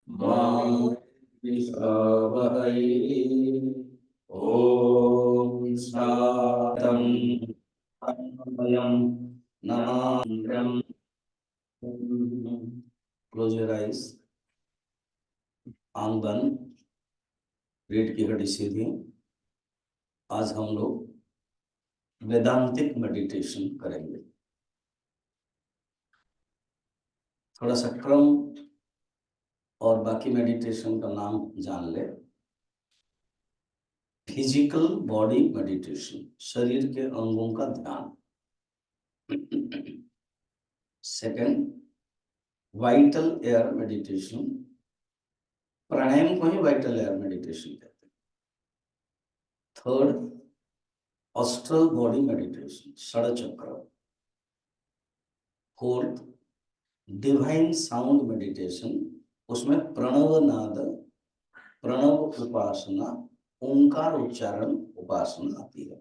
मा विद्विषावहै। ॐ शान्तं वयं नमाम्यहम्। क्लोज योर आइज, आंख बंद, पेट की हड्डी सीधी। आज हम लोग वेदांतिक मेडिटेशन करेंगे। थोड़ा सा क्रम और बाकी मेडिटेशन का नाम जान ले। फिजिकल बॉडी मेडिटेशन, शरीर के अंगों का ध्यान। Second, vital air meditation. प्राणायाम को ही वाइटल एयर मेडिटेशन कहते हैं। थर्ड, ऑस्ट्रल बॉडी मेडिटेशन, षड चक्र। फोर्थ, डिवाइन साउंड मेडिटेशन, उसमें प्रणव नाद, प्रणव उपासना, ओंकार उच्चारण उपासना आती है।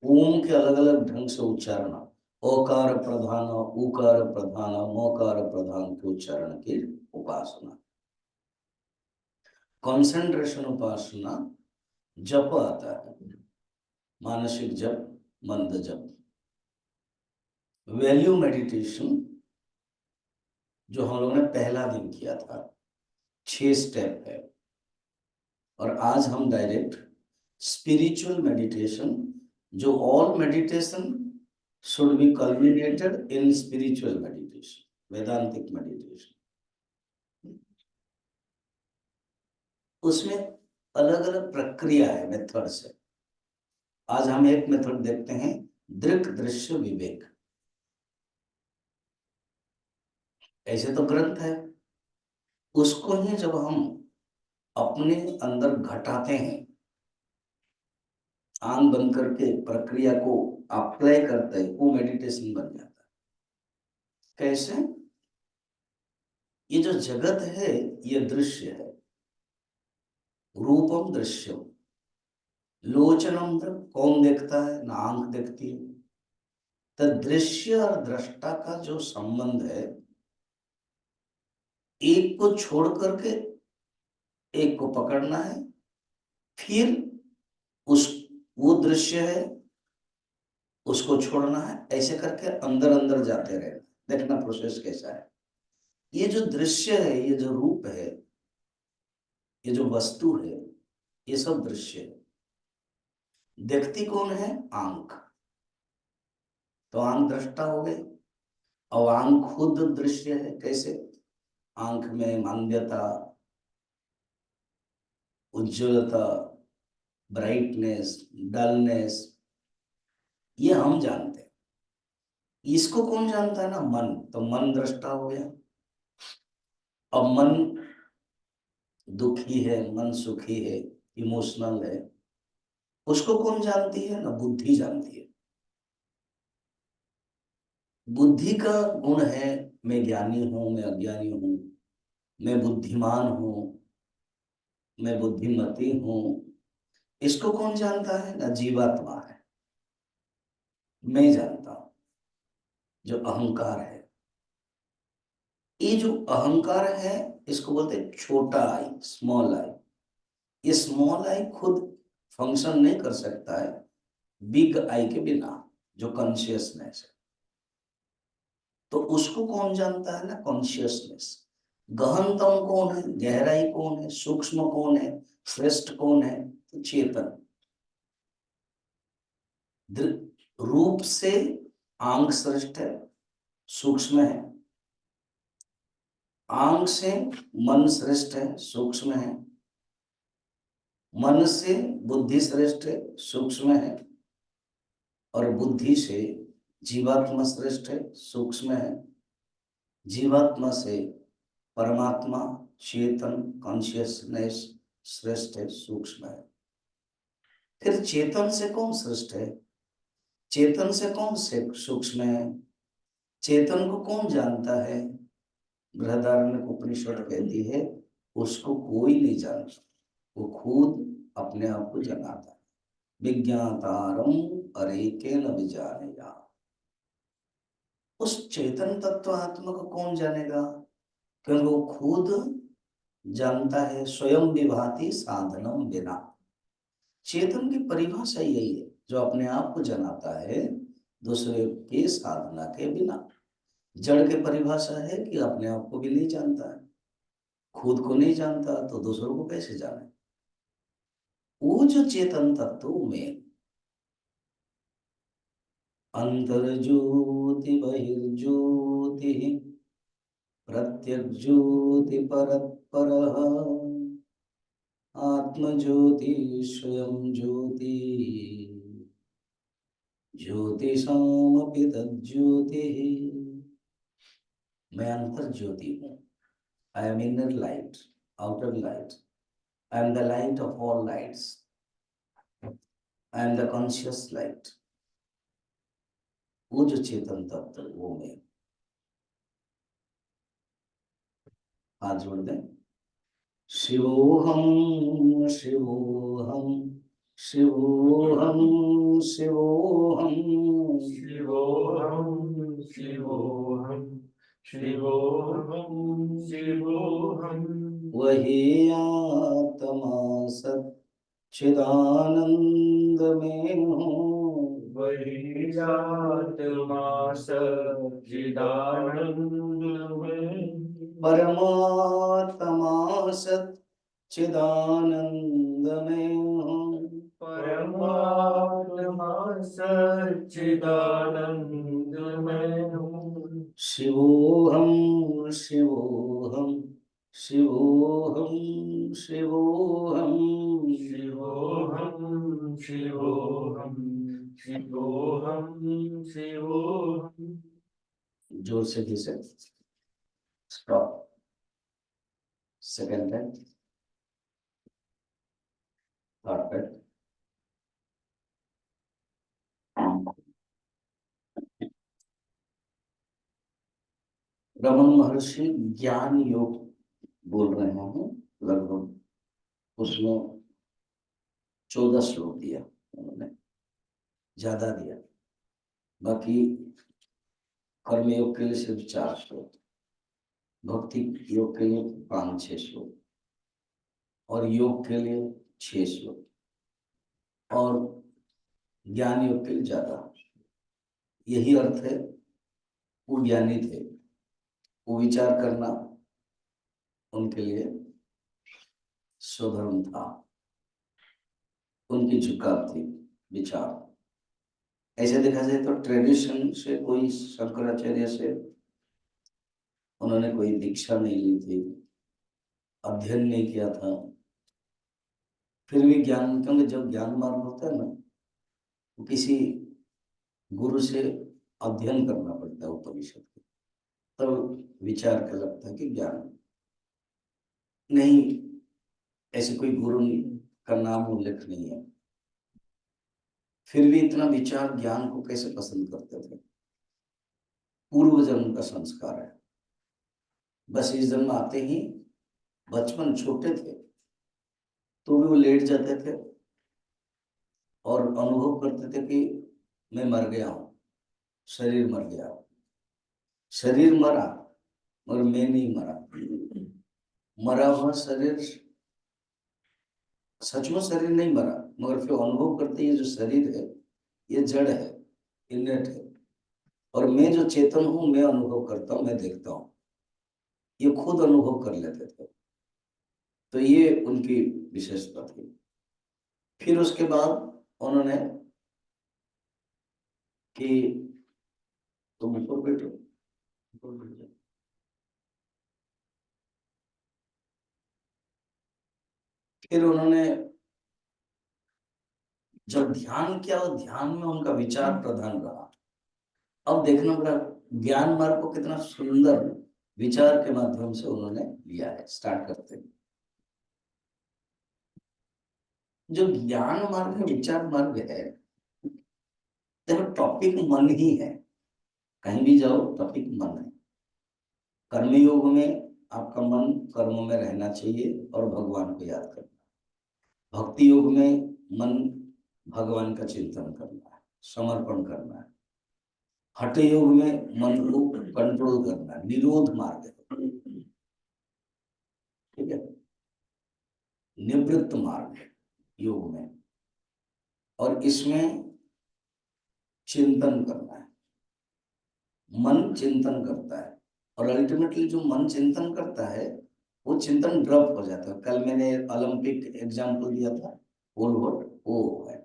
ओम के अलग अलग ढंग से उच्चारण, ओकार प्रधान, उकार प्रधान, मोकार प्रधान के उच्चारण की उपासना। कंसंट्रेशन उपासना, जप आता है, मानसिक जप, मंद जप। वैल्यू मेडिटेशन जो हम लोगों ने पहला दिन किया था, 6 स्टेप है। और आज हम डायरेक्ट स्पिरिचुअल मेडिटेशन, जो all meditation should be culminated in spiritual meditation, वेदांतिक meditation. उसमें अलग अलग प्रक्रिया है, मेथड से। आज हम एक मेथड देखते हैं, दृक दृश्य विवेक। ऐसे तो ग्रंथ है, उसको ही जब हम अपने अंदर घटाते हैं, आंख बंद करके प्रक्रिया को अप्लाई करते हैं, वो मेडिटेशन बन जाता है। कैसे? ये जो जगत है ये दृश्य है, रूपम दृश्यम। लोचनम, कौन देखता है? ना आंख देखती है। तो दृश्य और दृष्टा का जो संबंध है, एक को छोड़ करके एक को पकड़ना है, फिर उस वो दृश्य है उसको छोड़ना है, ऐसे करके अंदर अंदर जाते रहना। देखना प्रोसेस कैसा है। ये जो दृश्य है, ये जो रूप है, ये जो वस्तु है, ये सब दृश्य है। देखती कौन है? आंख। तो आंख दृष्टा हो गई। और आंख खुद दृश्य है। कैसे? आंख में मांद्यता, उज्ज्वलता, ब्राइटनेस, डलनेस, ये हम जानते हैं। इसको कौन जानता है? ना मन। तो मन दृष्टा हो गया। अब मन दुखी है, मन सुखी है, इमोशनल है, उसको कौन जानती है? ना बुद्धि जानती है। बुद्धि का गुण है, मैं ज्ञानी हूं, मैं अज्ञानी हूं, मैं बुद्धिमान हूं, मैं बुद्धिमती हूं। इसको कौन जानता है? ना जीवात्मा है, मैं जानता हूं, जो अहंकार है। ये जो अहंकार है, इसको बोलते हैं छोटा आई, स्मॉल आई। ये स्मॉल आई खुद फंक्शन नहीं कर सकता है बिग आई के बिना, जो कॉन्शियसनेस है। तो उसको कौन जानता है? ना कॉन्शियसनेस। गहनतम कौन है? गहराई कौन है? सूक्ष्म कौन है? श्रेष्ठ कौन है? तो चेतन। रूप से आंख श्रेष्ठ है, सूक्ष्म है। आंख से मन श्रेष्ठ है, सूक्ष्म है। मन से बुद्धि श्रेष्ठ है, सूक्ष्म है। और बुद्धि से जीवात्मा श्रेष्ठ है, सूक्ष्म है। जीवात्मा से परमात्मा, चेतन, कॉन्शियसनेस श्रेष्ठ है, सूक्ष्म है। फिर चेतन से कौन श्रेष्ठ है? चेतन से कौन से सूक्ष्म है? चेतन को कौन जानता है? बृहदारण्यक उपनिषद कहती है, उसको कोई नहीं जानता, वो खुद अपने आप को जनाता है। विज्ञातारम अरेकेन विजानया। उस चेतन तत्व आत्मा को कौन जानेगा? क्योंकि वो खुद जानता है, स्वयं विभाति साधनम बिना। चेतन की परिभाषा यही है, जो अपने आप को जनाता है दूसरे के साधना के बिना। जड़ की परिभाषा है कि अपने आप को भी नहीं जानता है, खुद को नहीं जानता तो दूसरों को कैसे जाने। वो जो चेतन तत्व में अंतर ज्योति बहिर्ज्योति प्रत्यक ज्योति परत्पर आत्म ज्योति स्वयं ज्योति ज्योतिषामपि तज्ज्योति। मैं अंतर ज्योति हूँ। I am inner light, outer light. I am the light of all lights. I am the conscious light. वो जो चेतन तत्व वो मैं। हाथ जोड़ दें। शिवोहम शिवोहम शिवोहम शिवोहम शिवोहम शिवोहम शिवोहम शिवोहम। वही आत्मा सच्चिदानंद में हूँ। वही आत्मा सच्चिदानंद में। परमात्मा सच्चिदानंद में हूँ। परमात्मा सच्चिदानंद में हूँ। शिवोहम शिवोहम शिवोहम शिवोहम शिवोहम शिवोहम शिवोहम शिवोहम। जोर से फिर से stop. Second time, third time. Raman महर्षि ज्ञान योग बोल रहे हैं, लगभग उसमें 14 श्लोक दिया उन्होंने, ज्यादा दिया। बाकी कर्मयोग के लिए सिर्फ 4 श्लोक, भक्ति योग के लिए 5-6 श्लोक, और योग के लिए 6 श्लोक, और ज्ञान योग के लिए ज्यादा। यही अर्थ है, वो ज्ञानी थे, वो विचार करना उनके लिए स्वधर्म था, उनकी झुकाव थी विचार। ऐसे देखा जाए तो ट्रेडिशन से, कोई शंकराचार्य से उन्होंने कोई दीक्षा नहीं ली थी, अध्ययन नहीं किया था, फिर भी ज्ञान, क्योंकि जब ज्ञान मार्ग होता है ना, तो किसी गुरु से अध्ययन करना पड़ता है उपनिषद को, तब विचार का लगता है कि ज्ञान नहीं। ऐसे कोई गुरु का नाम उल्लेख नहीं है, फिर भी इतना विचार ज्ञान को कैसे पसंद करते थे। पूर्व जन्म का संस्कार है। बस इस जन्म आते ही, बचपन छोटे थे तो भी वो लेट जाते थे और अनुभव करते थे कि मैं मर गया हूं, शरीर मर गया। शरीर मरा मगर मैं नहीं मरा। मरा हुआ शरीर, सचमुच शरीर नहीं मरा, मगर फिर अनुभव करते ये जो शरीर है ये जड़ है, इनर्ट है, और मैं जो चेतन हूं, मैं अनुभव करता हूं, मैं देखता हूं। ये खुद अनुभव कर लेते थे, तो ये उनकी विशेषता थी। फिर उसके बाद उन्होंने कि तुम ऊपर बैठो, ऊपर बैठ जाओ। फिर उन्होंने जब ध्यान किया, और ध्यान में उनका विचार प्रधान रहा। अब देखना पड़ा ज्ञान मार्ग को कितना सुंदर विचार के माध्यम से उन्होंने लिया है। स्टार्ट करते हैं। जो ज्ञान मार्ग है, विचार मार्ग है, देखो टॉपिक मन ही है। कहीं भी जाओ टॉपिक मन है। कर्मयोग में आपका मन कर्म में रहना चाहिए और भगवान को याद करना। भक्ति योग में मन भगवान का चिंतन करना है, समर्पण करना है। हठ योग में मन को कंट्रोल करना है, निरोध मार्ग है। विपरीत मार्ग है योग में, और इसमें चिंतन करना है। मन चिंतन करता है और अल्टीमेटली जो मन चिंतन करता है वो चिंतन ड्रॉप हो जाता है। कल मैंने ओलंपिक एग्जाम्पल दिया था, वोल्ट वो है।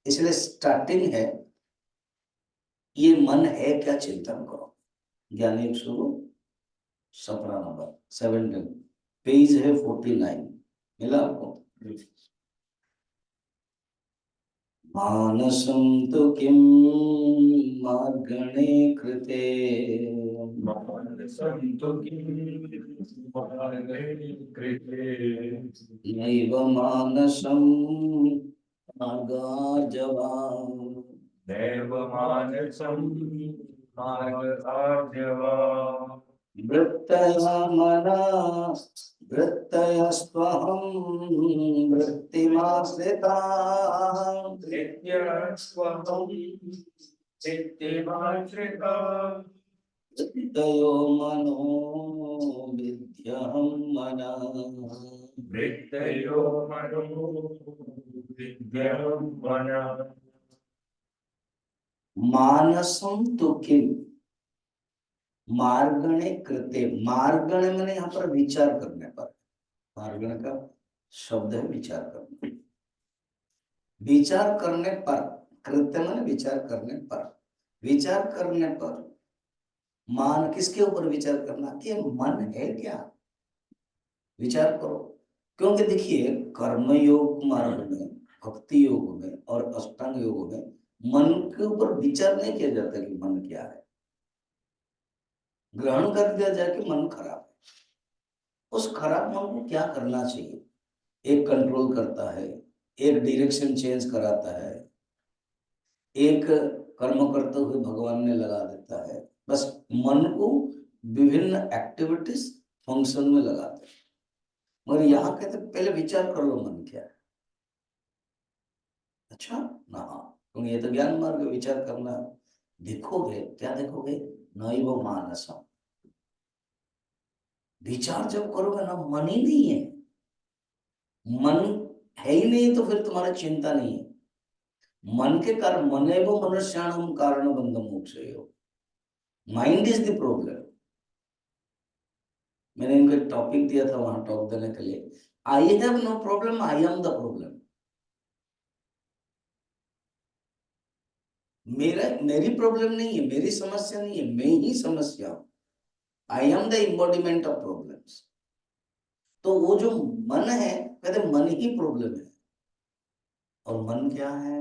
इसलिए स्टार्टिंग है ये मन है क्या, चिंतन करो। ज्ञानी एक शुरू सपना नंबर 17, पेज है 49, मिला आपको? मानसं तु किं मार्गणे कृते, मानसं किं मार्गणे कृते, नैव मानसं मार्गार्जवाम्, नैव मानसं मार्गार्जवाम्, वृत्तया मना वृत्तयस्त्वहं वृत्तिमाश्रिता, नित्यस्वहं नित्यमाश्रिता, वृत्तयो मनो विद्यहं मनः, वृत्तयो मनो विद्यं मनः। मानसं तु किं मार्गणे कृते। मार्गण मैंने यहाँ पर विचार करने पर, मार्गण का शब्द है विचार करना। विचार करने पर, कृत्य मैंने विचार करने पर, विचार करने पर मान किसके ऊपर विचार करना कि मन है क्या, विचार करो। क्योंकि देखिए कर्म योग मार्ग में, भक्ति योग में और अष्टांग योग में मन के ऊपर विचार नहीं किया जाता कि मन क्या है। ग्रहण कर दिया जाए कि मन खराब है। उस खराब मन को क्या करना चाहिए, एक कंट्रोल करता है, एक डायरेक्शन चेंज कराता है, एक कर्म करते हुए भगवान ने लगा देता है। बस मन को विभिन्न एक्टिविटीज फंक्शन में लगाते हैं। मगर यहाँ कहते पहले विचार कर लो मन क्या है। अच्छा ना, क्योंकि ये तो ज्ञान मार्ग विचार करना। देखोगे क्या देखोगे, नैव मानसम। विचार जब करोगे ना, मन ही नहीं है, मन है ही नहीं तो फिर तुम्हारा चिंता नहीं है। मन के कारण मनेव मनुष्याणाम कारण बंध मोक्षयो, माइंड इज द प्रॉब्लम। मैंने इनको एक टॉपिक दिया था वहां टॉक देने के लिए, I have no problem, I am the problem. मेरी प्रॉब्लम नहीं है, मेरी समस्या नहीं है, मैं ही समस्या हूं। I am the embodiment of problems. तो वो जो मन है, कहते मन ही प्रॉब्लम है। और मन क्या है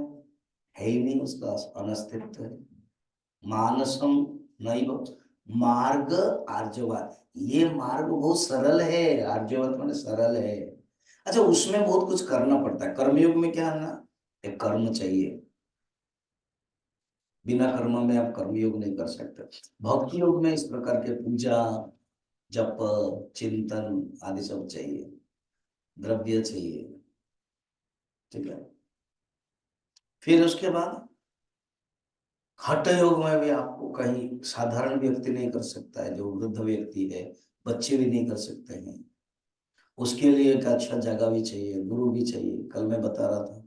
ही नहीं, उसका अनस्तित्व है। मानसम नहीं, मार्ग आर्जवत। ये मार्ग बहुत सरल है, आर्जवत माने सरल है। अच्छा, उसमें बहुत कुछ करना पड़ता है। कर्मयोग में क्या है ना, एक कर्म चाहिए, बिना कर्म में आप कर्मयोग नहीं कर सकते। भक्ति योग में इस प्रकार के पूजा, जप, चिंतन आदि सब चाहिए, द्रव्य चाहिए। ठीक है। फिर उसके बाद हठ योग में भी आपको कहीं साधारण व्यक्ति नहीं कर सकता है, जो वृद्ध व्यक्ति है, बच्चे भी नहीं कर सकते हैं। उसके लिए एक अच्छा जगह भी चाहिए, गुरु भी चाहिए। कल मैं बता रहा था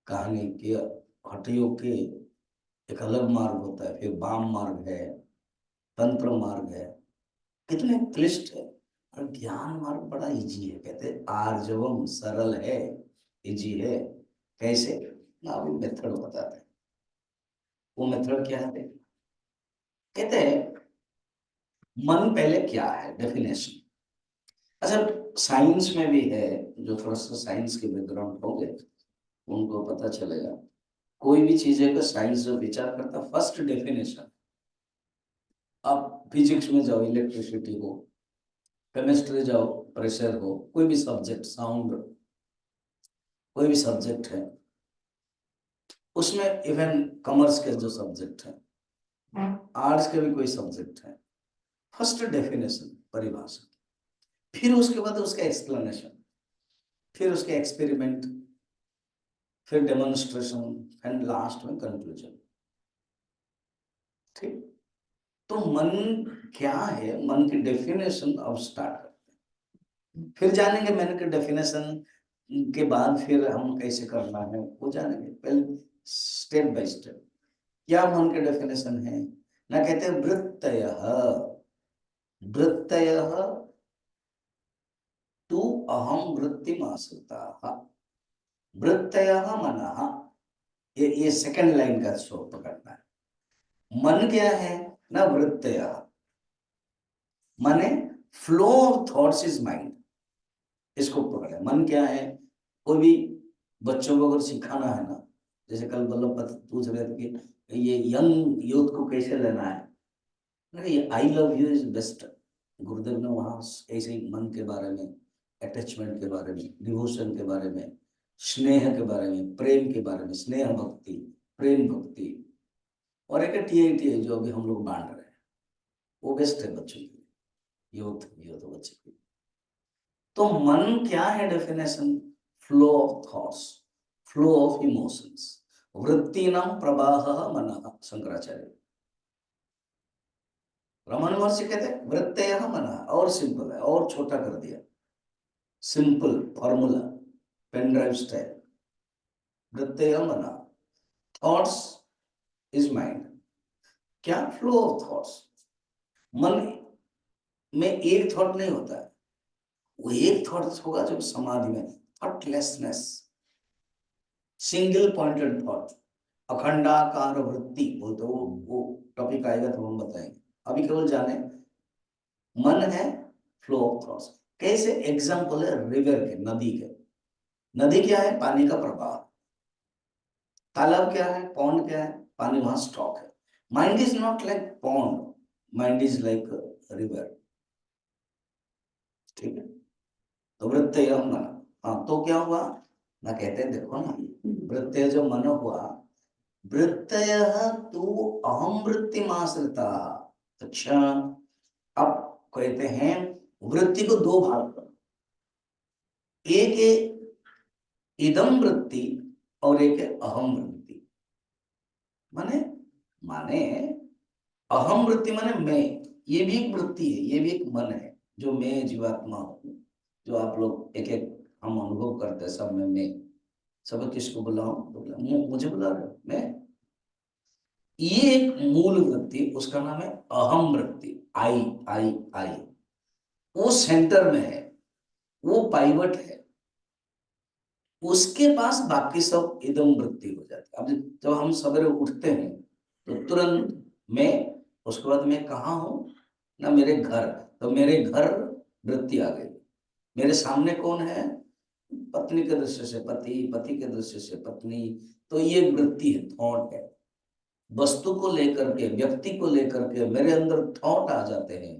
कहानी कि हठ योग के एक अलग मार्ग होता है, फिर वाम मार्ग है, तंत्र मार्ग है, कितने क्लिष्ट है। और ज्ञान मार्ग बड़ा इजी है, कहते हैं आर्जवम, सरल है, इजी है। कैसे ना, अभी मेथड बताते हैं। वो मेथड क्या है, कहते हैं मन पहले क्या है, डेफिनेशन। अच्छा, साइंस में भी है, जो थोड़ा सा साइंस के बैकग्राउंड होंगे उनको पता चलेगा। कोई भी चीज है, साइंस जो विचार करता है, फर्स्ट डेफिनेशन। आप फिजिक्स में जाओ, इलेक्ट्रिसिटी हो, केमिस्ट्री जाओ, प्रेशर हो, कोई भी सब्जेक्ट, साउंड, कोई भी सब्जेक्ट है, उसमें इवन कॉमर्स के जो सब्जेक्ट है, आर्ट्स के भी कोई सब्जेक्ट है, फर्स्ट डेफिनेशन, परिभाषा, फिर उसके बाद उसका एक्सप्लेनेशन, फिर उसके एक्सपेरिमेंट, फिर डेमोन्स्ट्रेशन, एंड लास्ट में कंक्लूजन। ठीक। तो मन क्या है, मन की डेफिनेशन अब स्टार्ट करते हैं। फिर जानेंगे मन के डेफिनेशन के बाद फिर हम कैसे करना है वो जानेंगे, पहले स्टेप बाय स्टेप। क्या मन के डेफिनेशन है ना, कहते हैं वृत्तयः, वृत्तयः तु अहम वृत्तिमाश्रिताः, वृत्तयः मनः, ये सेकंड लाइन का स्वर पकड़ना है। मन क्या है ना, वृत्तयः माने flow of thoughts is mind, इसको पकड़े। मन क्या है, कोई भी बच्चों को अगर सिखाना है ना, जैसे कल वल्लभ पूछ रहे थे कि ये यंग यूथ को कैसे लेना है, ये I love you is best. गुरुदेव ने वहां ऐसे ही मन के बारे में, अटैचमेंट के बारे में, डिवोशन के बारे में, स्नेह के बारे में, प्रेम के बारे में, स्नेह भक्ति, प्रेम भक्ति, और एक टी जो अभी हम लोग बांट रहे हैं, वो बेस्ट है बच्चों के लिए, यूथ यूथ बच्चे के लिए। तो मन क्या है definition, flow of thoughts, flow of emotions, वृत्तिनाम प्रवाह मनः, शंकराचार्य। रमन महर्षि कहते हैं वृत्तयः मनः, और सिंपल है, और छोटा कर दिया, simple formula, pen drive style. वृत्तयः मनः, थॉट्स इज माइंड। क्या, फ्लो ऑफ थॉट्स। मन में एक थॉट नहीं होता है, वो एक थॉट होगा जब समाधि में, थॉटलेसनेस, सिंगल पॉइंटेड थॉट, अखंडाकार वृत्ति बोलते, वो टॉपिक आएगा तो हम बताएंगे। अभी केवल जाने मन है फ्लो ऑफ थॉट्स। कैसे, एग्जांपल है रिवर के, नदी के। नदी क्या है, पानी का प्रवाह। तालाब क्या है, पॉन्ड क्या है, पानी वहां स्टॉक है। Mind is not like pond, mind is like river. ठीक है, तो वृत्तय मन, हाँ तो क्या हुआ ना, कहते हैं देखो ना, वृत्तय जो मन हुआ, वृत्तय तू अहम वृत्तिमाश्रिता। अच्छा, अब कहते हैं वृत्ति को दो भाग करो, एक है इदम वृत्ति और एक है अहम वृत्ति। माने माने अहम वृत्ति माने मैं, ये भी एक वृत्ति है, ये भी एक मन है, जो मैं जीवात्मा हूँ, जो आप लोग एक एक हम अनुभव करते हैं, सब में मैं। सब किसको बुलाऊं, तो मुझे बुला रहे हो, मैं। ये एक मूल वृत्ति, उसका नाम है अहम वृत्ति, आई आई आई। वो सेंटर में है, वो पाइवट है, उसके पास बाकी सब इदम वृत्ति हो जाती है। अब जब हम सवेरे उठते हैं तो तुरंत मैं, उसके बाद मैं कहाँ हूं ना, मेरे घर, तो मेरे घर वृत्ति आ गई। मेरे सामने कौन है, पत्नी के दृष्टि से पति, पति के दृष्टि से पत्नी, तो ये वृत्ति है, थॉट है। वस्तु को लेकर के, व्यक्ति को लेकर के मेरे अंदर थॉट आ जाते हैं,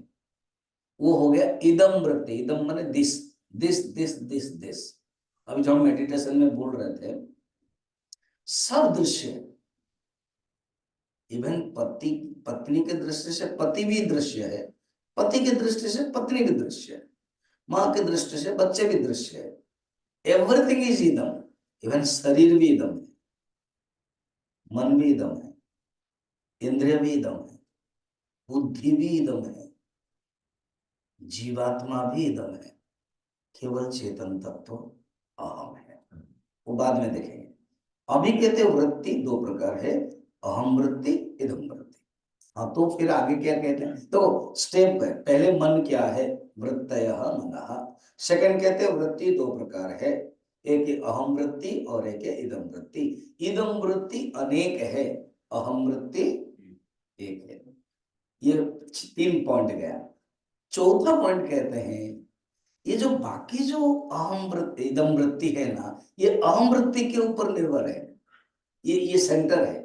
वो हो गया इदम वृत्ति। इदम माने this, this this this this. अभी जो हम मेडिटेशन में बोल रहे थे, सब दृश्य, इवन पति पत्नी के दृष्टि से पति भी दृश्य है, पति की दृष्टि से पत्नी भी दृश्य है, माँ की दृष्टि से बच्चे भी दृश्य है। एवरीथिंग इज इदम। इवन शरीर भी इदम है, मन भी इदम है, इंद्रिय भी इदम है, बुद्धि भी इदम है, जीवात्मा भी इदम है, केवल चेतन तत्व अहम है। वो बाद में देखेंगे। अभी कहते वृत्ति दो प्रकार है, अहम वृत्ति, इदम वृत्ति। हाँ, तो फिर आगे क्या कहते हैं, तो स्टेप है, पहले मन क्या है, वृत्तयः मनः। सेकंड कहते हैं वृत्ति दो प्रकार है, एक है अहम वृत्ति और एक है इदम वृत्ति। इदम वृत्ति अनेक है, अहम वृत्ति एक है। ये तीन पॉइंट गया। चौथा पॉइंट कहते हैं, ये जो बाकी जो अहम वृत्ति इदम वृत्ति है ना, ये अहम वृत्ति के ऊपर निर्भर है, ये सेंटर है।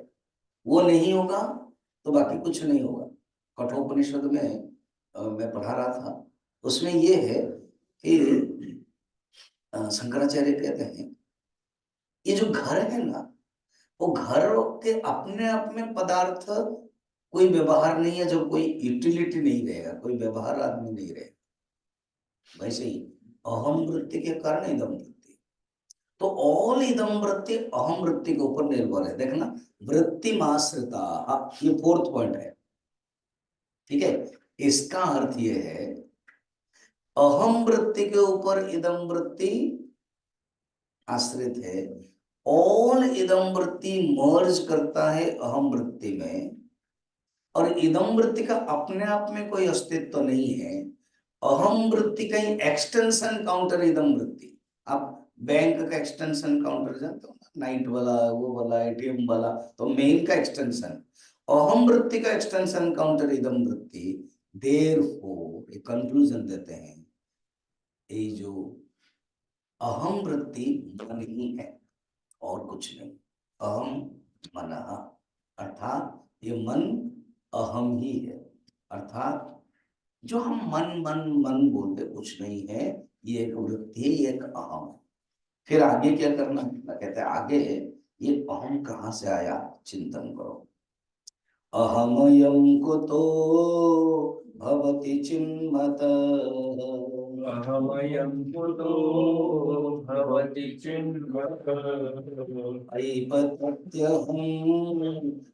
वो नहीं होगा तो बाकी कुछ नहीं होगा। कठोपनिषद में मैं पढ़ा रहा था, उसमें ये है कि शंकराचार्य कहते हैं, ये जो घर है ना, वो घर के अपने आप में पदार्थ कोई व्यवहार नहीं है, जो कोई यूटिलिटी नहीं रहेगा, कोई व्यवहार आदमी नहीं रहेगा। वैसे ही अहम वृत्ति के कारण इदम वृत्ति, तो ऑल इदम वृत्ति अहम वृत्ति के ऊपर निर्भर है। देखना, वृत्ति माश्रिता, ये फोर्थ पॉइंट है। ठीक है, इसका अर्थ ये है अहम वृत्ति के ऊपर इदम वृत्ति आश्रित है। ऑल इदम वृत्ति मर्ज करता है अहम वृत्ति में, और इदम वृत्ति का अपने आप में कोई अस्तित्व तो नहीं है। अहम वृत्ति का ही एक्सटेंशन काउंटर इदम वृत्ति। आप बैंक का एक्सटेंशन काउंटर जानते हो ना, नाइट वाला, वो वाला, एटीएम वाला, तो मेन का एक्सटेंशन। अहम वृत्ति का एक्सटेंशन काउंटर इदम वृत्ति। देयरफॉर एक कंक्लूजन देते हैं, ये जो अहम वृत्ति मन ही है और कुछ नहीं। अहम मनः, अर्थात ये मन अहम ही है। अर्थात जो हम मन मन मन बोलते कुछ नहीं है, ये एक वृत्ति, एक अहम है। फिर आगे क्या करना है कहते हैं, आगे ये अहम कहाँ से आया चिंतन करो। अहमयं कुतो भवति चिन्मत, अहमयं कुतो भवति चिन्मत, ऐपत्यहं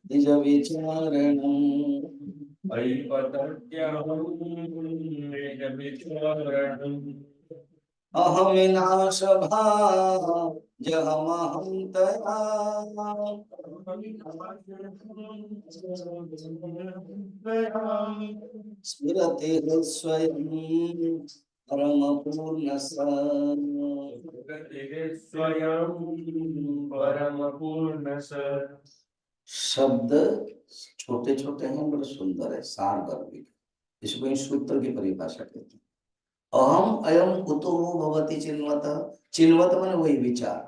निज विचारणम्, ऐपतत्यहं निजविचारणम्, अहमिनाशभाजहमहं तया स्फुरति हृत्स्वयं परमपूर्णः। स्वयं परमपूर्णः। शब्द छोटे छोटे हैं, बड़े सुंदर है, सारगर्भिक। इसको इन सूत्र की परिभाषा कहते हैं। अहम अयम कुतो भवति चिन्वत। चिन्वत माने वही विचार,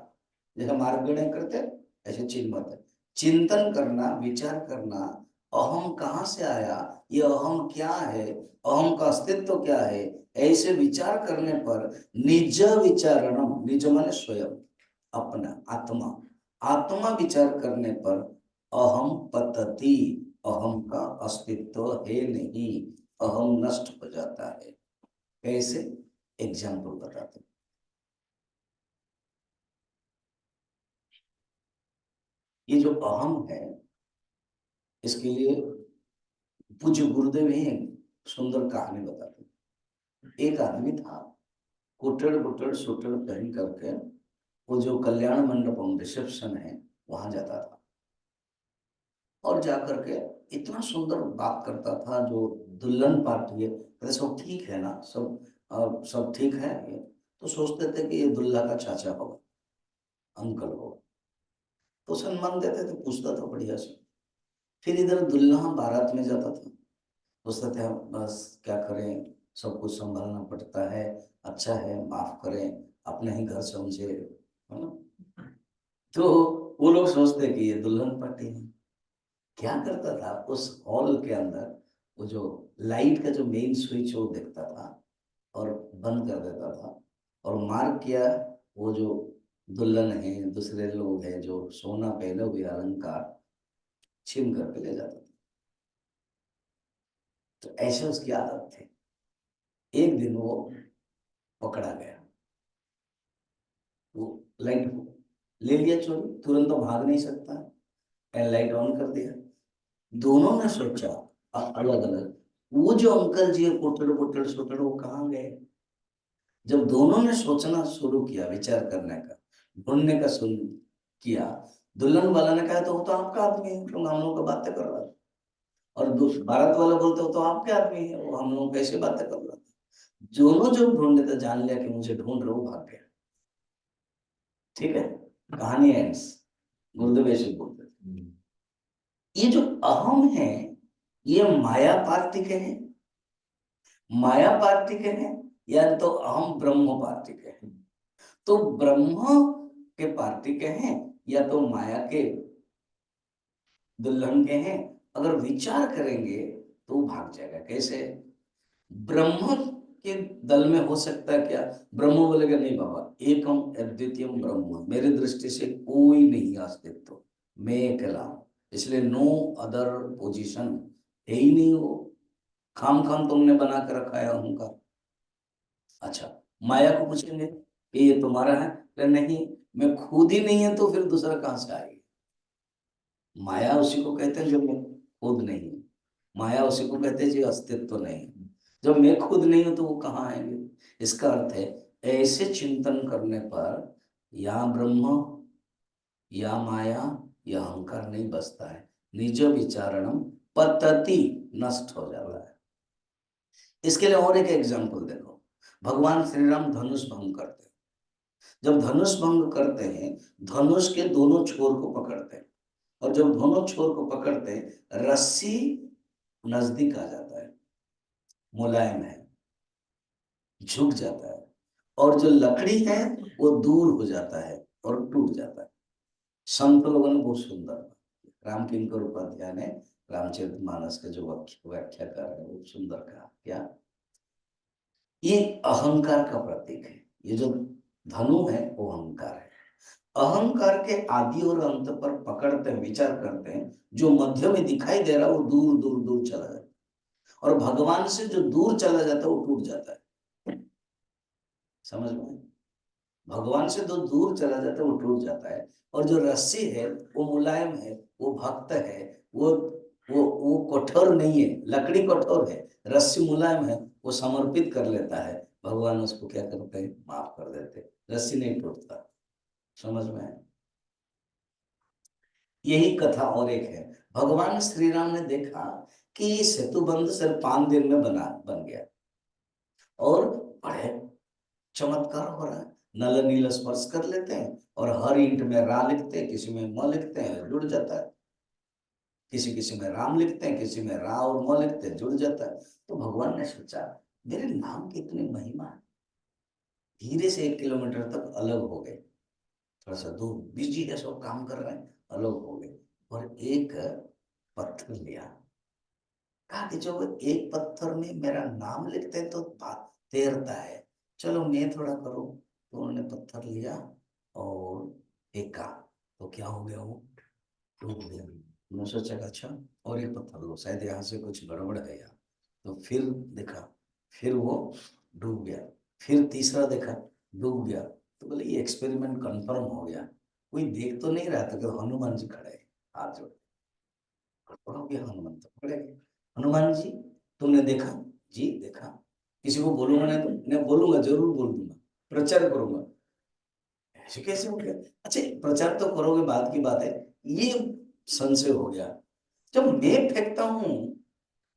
जैसे मार्गणय करते हैं ऐसे चिन्वत है। चिंतन करना, विचार करना, अहम कहाँ से आया, ये अहम क्या है, अहम का अस्तित्व क्या है, ऐसे विचार करने पर निज विचारणम, निज माने स्वयं, अपना आत्मा, आत्मा विचार करने पर अहम पतति, अहम का अस्तित्व है नहीं, अहम नष्ट हो जाता है। कैसे? एग्जाम्पल बताते हैं। ये जो अहम है, इसके लिए पूज्य गुरुदेव ही सुंदर कहानी बताते हैं। एक आदमी था, कुटड़ बुटड़ सुटड़ पहन करके वो जो कल्याण मंडपम रिसेप्शन है वहां जाता था, और जाकर के इतना सुंदर बात करता था। जो दुल्हन पार्टी है, कहते सब ठीक है ना, सब ठीक है। ये तो सोचते थे कि ये दुल्हा का चाचा होगा, अंकल होगा, तो सम्मान देते थे, पूछता था बढ़िया से। फिर इधर दुल्हा बारात में जाता था, सोचते थे बस क्या करें, सब कुछ संभालना पड़ता है, अच्छा है माफ करें, अपने ही घर समझे, है ना। तो वो लोग सोचते कि ये दुल्हन पार्टी है। क्या करता था, उस हॉल के अंदर वो जो लाइट का जो मेन स्विच वो देखता था और बंद कर देता था, और मार्क किया वो जो दुल्हन है, दूसरे लोग हैं जो सोना पहने हुए अलंकार छीन करके ले जाता था। तो ऐसे उसकी आदत थी। एक दिन वो पकड़ा गया, वो लाइट ले लिया चोरी, तुरंत तो भाग नहीं सकता, लाइट ऑन कर दिया। दोनों ने सोचा अलग अलग, वो जो अंकल जी कुटड़ कुटड़ सुटड़ वो कहाँ गए। जब दोनों ने सोचना शुरू किया, विचार करने का, ढूंढने का शुरू किया, दुल्हन वाला ने कहा तो वो तो आपका आदमी है, तुम हम लोग का बातें कर रहा था। और भारत वाला बोलते हो तो आपके आदमी है, वो हम लोग कैसे बातें कर रहा था। दोनों जो ढूंढ रहे थे जान लिया कि मुझे ढूंढ रहे, वो भाग गया। ठीक है, कहानी एंड्स। गुरुदेव ऐसे बोलते थे। ये जो अहम है, ये माया पार्टी के हैं, माया पार्टी के हैं, या तो अहम ब्रह्म पार्टी के हैं। तो ब्रह्म के पार्टी के हैं या तो माया के दुल्हन के हैं। अगर विचार करेंगे तो वो भाग जाएगा। कैसे? ब्रह्म के दल में हो सकता है क्या? ब्रह्म बोलेगा नहीं बाबा, एकम अद्वितीयम ब्रह्म, मेरी दृष्टि से कोई नहीं अस्तित्व, मैं अकेला हूं, इसलिए नो अदर पोजीशन है ही नहीं। वो खाम खाम तुमने बना कर रखा है अहंकार। अच्छा, माया को पूछेंगे कि ये तुम्हारा है, तो नहीं, मैं खुद ही नहीं है तो फिर दूसरा कहां से आएगा। माया उसी को कहते हैं जो मैं खुद नहीं हूं, माया उसी को कहते हैं जो अस्तित्व नहीं है। जब मैं खुद नहीं हूं तो वो कहाँ आएंगे। इसका अर्थ है ऐसे चिंतन करने पर या ब्रह्म या माया या अहंकार नहीं बसता है, निज विचारणम पतति, नष्ट हो जाता है। इसके लिए और एक एग्जाम्पल देखो, भगवान श्री राम धनुष भंग करते हैं। जब धनुष भंग करते हैं, धनुष के दोनों छोर को पकड़ते हैं, और जब दोनों छोर को पकड़ते हैं, रस्सी नजदीक आ जाता है, मुलायम है, झुक जाता है, और जो लकड़ी है वो दूर हो जाता है और टूट जाता है। संत लोगों ने बहुत सुंदर, राम किंकर उपाध्याय ने रामचरितमानस के जो व्याख्याकार है वो सुंदर कहा, क्या ये अहंकार का प्रतीक है। ये जो धनु है वो अहंकार है। अहंकार के आदि और अंत पर पकड़ते हैं, विचार करते हैं, जो मध्य में दिखाई दे रहा है वो दूर दूर दूर चला जाता है, और भगवान से जो दूर चला जाता है वो टूट जाता है। समझ में? भगवान से जो दूर चला जाता है वो टूट जाता है, और जो रस्सी है वो मुलायम है, वो भक्त है, वो कठोर नहीं है। लकड़ी कठोर है, रस्सी मुलायम है, वो समर्पित कर लेता है, भगवान उसको क्या करते हैं, माफ कर देते, रस्सी नहीं टूटता। समझ में है? यही कथा और एक है, भगवान श्री राम ने देखा कि सेतुबंध सिर्फ 5 दिन में बन गया, और बड़े चमत्कार हो रहा है। नल नील स्पर्श कर लेते हैं, और हर ईंट में रा लिखते हैं, किसी में म लिखते हैं, जुड़ जाता है। किसी किसी में राम लिखते हैं, किसी में रा और म लिखते हैं, जुड़ जाता है। तो भगवान ने सोचा मेरे नाम की इतनी महिमा है। धीरे से 1 किलोमीटर तक अलग हो गए, थोड़ा सा दूर, बिजी है, सब काम कर रहे हैं, अलग हो गए, और एक पत्थर लिया। कहा कि जब एक पत्थर में मेरा नाम लिखते हैं तो बात तैरता है, चलो मैं थोड़ा करूं। तो उन्होंने पत्थर लिया और फेंका, तो क्या हो गया, वो डूब गया। उन्होंने सोचा अच्छा और एक पत्थर लो, शायद यहाँ से कुछ गड़बड़ है यहाँ। तो फिर देखा, फिर वो डूब गया। फिर तीसरा देखा, डूब गया। तो बोले ये एक्सपेरिमेंट कंफर्म हो गया, कोई देख तो नहीं रहा था कि हनुमान जी खड़े हैं, हाथ जोड़। गड़बड़ हो गया, हनुमान तो खड़े गए। हनुमान जी तुमने देखा? जी देखा। किसी को बोलूंगा नहीं तो? मैं बोलूंगा, जरूर बोल दूंगा, प्रचार करूंगा। ऐसे कैसे हो गया? अच्छा प्रचार तो करोगे, बात की बात है, ये संशय हो गया। जब मैं फेंकता हूं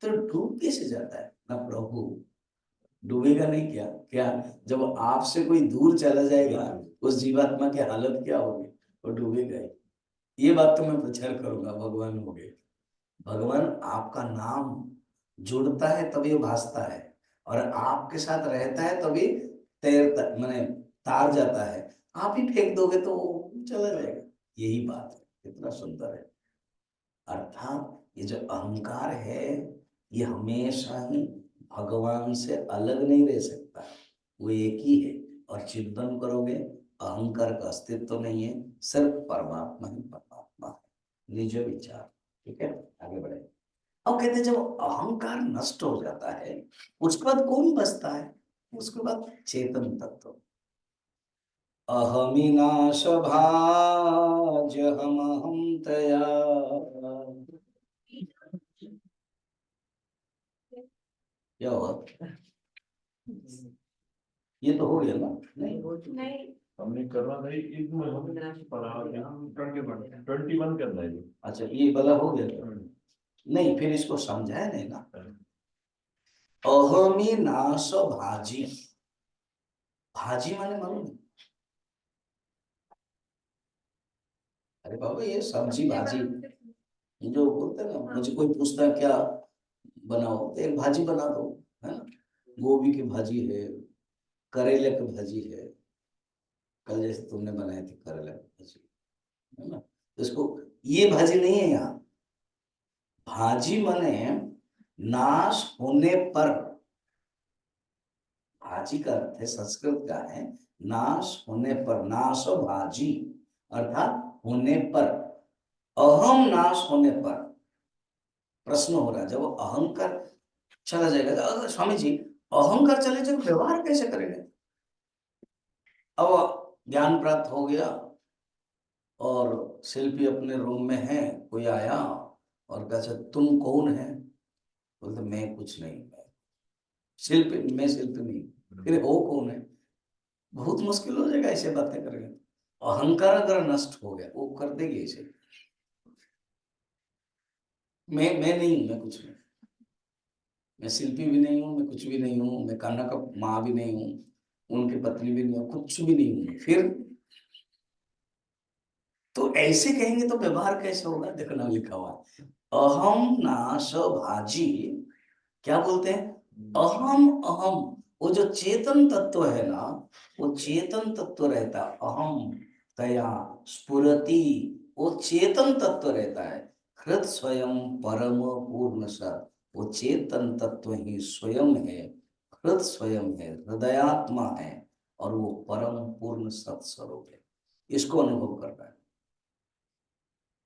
तो डूब कैसे जाता है ना प्रभु? डूबेगा नहीं क्या? क्या जब आपसे कोई दूर चला जाएगा, उस जीवात्मा की हालत क्या होगी? वो डूबेगा ही। ये बात तो मैं प्रचार करूंगा, भगवान हो गए। भगवान आपका नाम जुड़ता है तभी वो भासता है, और आपके साथ रहता है तभी तैरता, माने तार जाता है। आप ही फेंक दोगे तो वो चला जाएगा। यही बात है, कितना सुंदर है। अर्थात ये जो अहंकार है, ये हमेशा ही भगवान से अलग नहीं रह सकता, वो एक ही है। और चिंतन करोगे, अहंकार का अस्तित्व तो नहीं है, सिर्फ परमात्मा ही परमात्मा है, निज विचार। ठीक है, आगे बढ़े। अब कहते हैं जब अहंकार नष्ट हो जाता है, उसके बाद कौन बचता है? उसके बाद चेतन तत्व। अहमिनाश भाज हम तया। क्या हुआ? ये तो हो गया ना? नहीं, हमने करना था इसमें, हम पढ़ा 21 करना है। अच्छा ये वाला हो गया था? नहीं, फिर इसको समझाया नहीं ना। अहमी नाश भाजी, भाजी माने मालूम है? अरे बाबा ये सब्जी भाजी, ये जो बोलते हैं ना, मुझे कोई पूछता है क्या बनाओ, तो एक भाजी बना दो, है ना। गोभी की भाजी है, करेले की भाजी है, कल जैसे तुमने बनाई थी करेले की भाजी, है ना। तो इसको, ये भाजी नहीं है यहाँ। भाजी माने नाश होने पर। भाजी का अर्थ है, संस्कृत का है, नाश होने पर, नाश भाजी, अर्थात होने पर। अहम नाश होने पर। प्रश्न हो रहा है, जब अहंकार चला जाएगा, तो अगर स्वामी जी अहंकार चले जाए व्यवहार कैसे करेंगे? अब ज्ञान प्राप्त हो गया, और शिल्पी अपने रूम में है, कोई आया और कहा तुम कौन है? बोलते मैं कुछ नहीं, मैं शिल्पी नहीं। फिर हो कौन है? बहुत मुश्किल हो जाएगा ऐसे बातें करेंगे। अहंकार अगर नष्ट हो गया वो कर देगी ऐसे। मैं नहीं हूं, मैं कुछ नहीं। मैं शिल्पी भी नहीं हूं, मैं कुछ भी नहीं हूं, मैं कान्हा का माँ भी नहीं हूं, उनकी पत्नी भी नहीं हूं, कुछ भी नहीं हूं। फिर तो ऐसे कहेंगे तो व्यवहार कैसे होगा? देखना लिखा हुआ है, अहम नाश भाजी। क्या बोलते हैं? अहम अहम। वो जो चेतन तत्व है ना, वो चेतन तत्व रहता है। अहम तया स्फुरति, वो चेतन तत्व रहता है। हृद स्वयं परम पूर्ण सत, वो चेतन तत्व ही स्वयं है। हृद स्वयं है, हृदयात्मा है, और वो परम पूर्ण सत स्वरूप है। इसको अनुभव करना है।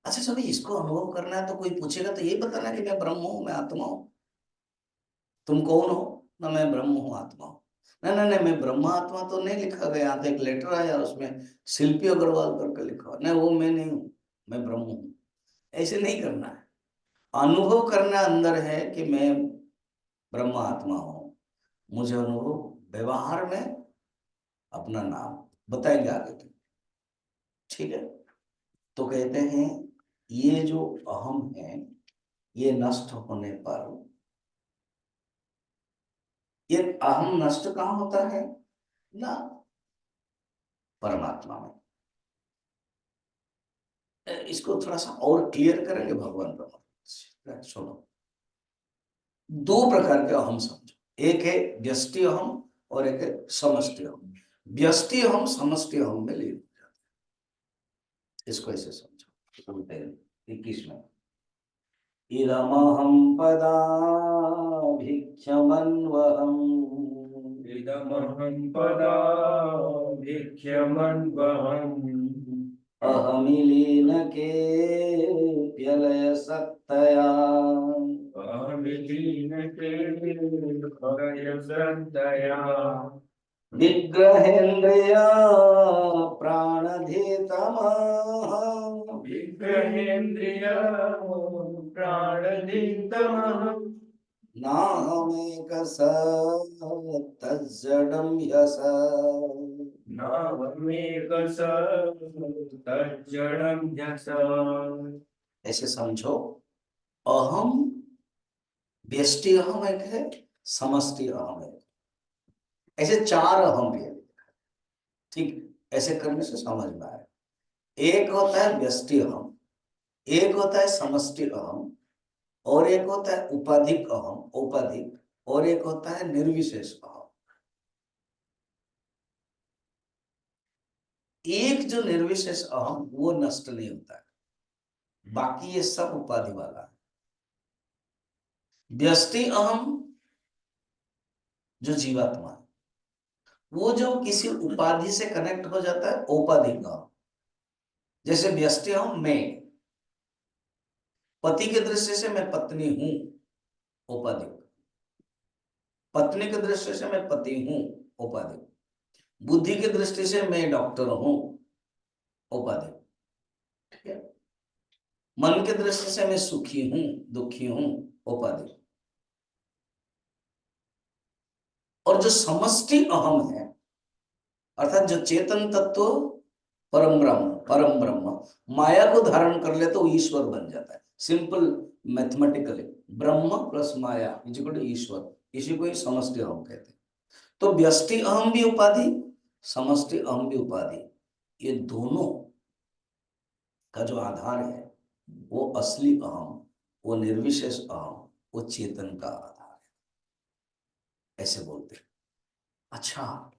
अच्छा सभी, इसको अनुभव करना है तो कोई पूछेगा तो ये बताना कि मैं ब्रह्म हूं, मैं आत्मा हूं। तुम कौन हो? ना मैं ब्रह्म हूँ, आत्मा हूँ। नहीं नहीं नहीं, मैं ब्रह्म आत्मा तो नहीं लिखा गया। यहाँ तो एक लेटर आया, उसमें शिल्पी अग्रवाल करके लिखा हुआ। नहीं, वो मैं नहीं हूँ, मैं ब्रह्म हूँ। ऐसे नहीं करना है। अनुभव करना अंदर है कि मैं ब्रह्म आत्मा हूँ। मुझे अनुभव व्यवहार में अपना नाम बताएंगे आगे तो। ठीक है। तो कहते हैं ये जो अहम है, ये नष्ट होने पर, ये अहम नष्ट कहाँ होता है ना? परमात्मा में। इसको थोड़ा सा और क्लियर करेंगे भगवान ब्रह्मा। सुनो, दो प्रकार के अहम समझो। एक है व्यष्टि अहम और एक है समष्टि अहम। व्यष्टि अहम समष्टि अहम में लीन हो जाते हैं। इसको ऐसे समझो। बोलते हैं 21 में, इदमहम पदाभिख्यमन्वहम्, इदमहं पदाभिख्यमन्वहम्, अहमिलीनके प्यलय सत्तया, अहमिलीनके हृदयसन्तया, विग्रहेन्द्रिया प्राणधितमः, विग्रहेन्द्रिय प्राणदितमः, नाहमेकसत्तज्जडं ह्यस। नाहमेकस तज्जडं ह्यस। ऐसे समझो, अहम व्यष्टि अहम एक है, समष्टि अहम है। ऐसे चार अहम है। ठीक, ऐसे करने से समझ में आए। एक होता है व्यष्टि अहम, एक होता है समष्टि अहम, और एक होता है उपाधिक अहम, औपाधिक, और एक होता है निर्विशेष अहम। एक जो निर्विशेष अहम, वो नष्ट नहीं होता है, बाकी ये सब उपाधि वाला है। व्यष्टि अहम जो जीवात्मा है, वो जो किसी उपाधि से कनेक्ट हो जाता है, औपाधिक अहम। जैसे व्यष्टि अहम, मैं पति के दृष्टि से मैं पत्नी हूं, औपाधिक। पत्नी की दृष्टि से मैं पति हूं, औपाधिक। बुद्धि की दृष्टि से मैं डॉक्टर हूं, औपाधिक। ठीक है। मन की दृष्टि से मैं सुखी हूं, दुखी हूं, औपाधिक। और जो समष्टि अहम है, अर्थात जो चेतन तत्व, परम ब्रह्म, परम ब्रह्म माया को धारण कर ले तो ईश्वर बन जाता है। Simple mathematically, Brahma plus Maya is equal to Ishwar, इसी को ही समष्टि अहम कहते हैं। तो व्यष्टि अहम भी उपाधि, समष्टि अहम भी उपाधि। ये दोनों का जो आधार है, वो असली अहम, वो निर्विशेष अहम, वो चेतन का आधार है। ऐसे बोलते हैं। अच्छा,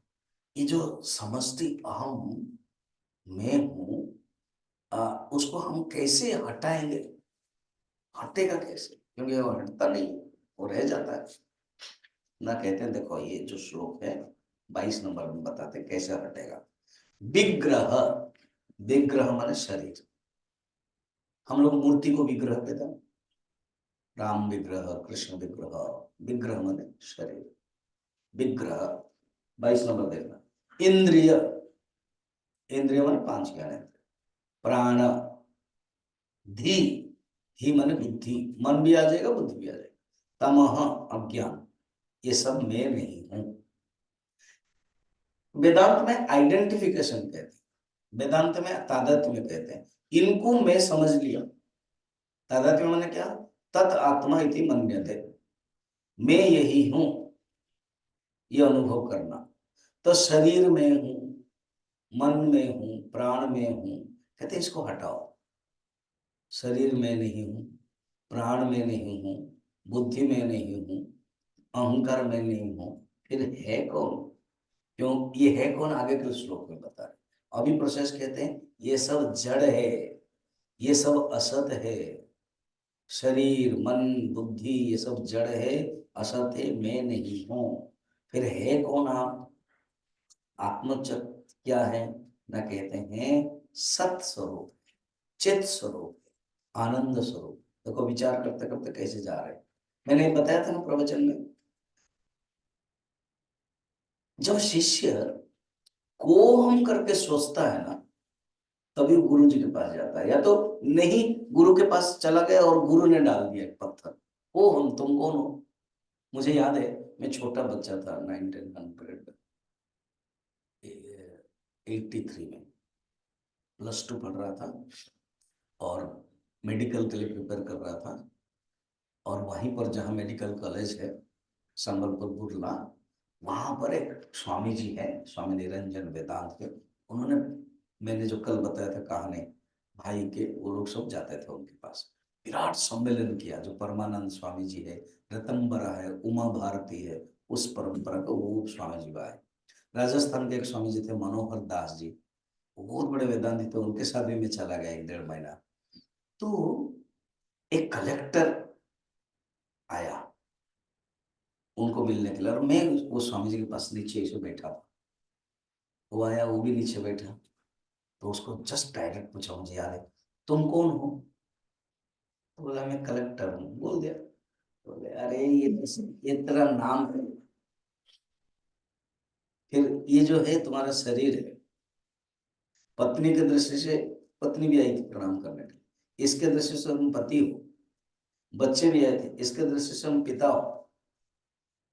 ये जो समष्टि अहम मैं हूं, उसको हम कैसे हटाएंगे? हटेगा कैसे? क्योंकि वो हटता नहीं, वो रह जाता है ना। कहते हैं, देखो ये जो श्लोक है 22 नंबर में बताते हैं कैसे हटेगा। विग्रह, विग्रह माने शरीर। हम लोग मूर्ति को विग्रह कहते हैं, राम विग्रह, कृष्ण विग्रह। विग्रह माने शरीर। विग्रह 22 नंबर देखना। इंद्रिय, इंद्रिय माने 5 ज्ञानेंद्रिय। प्राण, धी, ही माने बुद्धि, मन भी आ जाएगा, बुद्धि भी आ जाएगा। तमह, अज्ञान, ये सब मैं नहीं हूं। वेदांत में आइडेंटिफिकेशन कहते हैं, वेदांत में तादात्म्य कहते हैं। इनको मैं समझ लिया। तादात्म्य मैंने क्या, तत् आत्मा इति मन्यते, मैं यही हूं, ये अनुभव करना। तो शरीर में हूं, मन में हूं, प्राण में हूं, कहते हैं इसको हटाओ। शरीर में नहीं हूं, प्राण में नहीं हूं, बुद्धि में नहीं हूं, अहंकार में नहीं हूं, फिर है कौन? क्यों ये है कौन आगे के श्लोक में बता रहे। अभी प्रोसेस कहते हैं ये सब जड़ है, ये सब असत है, शरीर मन बुद्धि ये सब जड़ है, असत है, मैं नहीं हूं। फिर है कौन आप? आत्मचक क्या है ना, कहते हैं सत स्वरूप, चित स्वरूप, आनंद स्वरूप। देखो विचार करते करते कैसे जा रहे हैं। मैंने बताया था ना प्रवचन में, जब शिष्य को हम करके सोचता है ना, तभी गुरु जी के पास जाता है। या तो नहीं, गुरु के पास चला गया और गुरु ने डाल दिया एक पत्थर, ओ हम तुम कौन हो? मुझे याद है, मैं छोटा बच्चा था, 1983 में +2 पढ़ रहा था और मेडिकल के लिए प्रिपेयर कर रहा था। और वहीं पर जहाँ मेडिकल कॉलेज है संबलपुर बुरला, वहां पर एक स्वामी जी है, स्वामी निरंजन वेदांत के। उन्होंने, मैंने जो कल बताया था कहानी भाई के, वो लोग सब जाते थे उनके पास। विराट सम्मेलन किया। जो परमानंद स्वामी जी है, रतंबरा है, उमा भारती है, उस परंपरा का वो स्वामी जी आए। राजस्थान के एक स्वामी जी थे मनोहर दास जी, वो बहुत बड़े वेदांती थे, उनके साथ भी मैं चला गया 1-1.5 महीना। तो एक कलेक्टर आया उनको मिलने के लिए, और मैं वो स्वामी जी के पास नीचे ऐसे बैठा था। वो आया, वो भी नीचे बैठा। तो उसको जस्ट डायरेक्ट पूछा, मुझे याद है, तुम कौन हो? तो बोला मैं कलेक्टर हूँ, बोल दिया। बोले अरे ये तेरा नाम है, फिर ये जो है तुम्हारा शरीर है। पत्नी की दृष्टि से, पत्नी भी आई थी प्रणाम करने के लिए, इसके दृष्टि से तुम पति हो। बच्चे भी आए थे, इसके दृष्टि से हम पिता हो।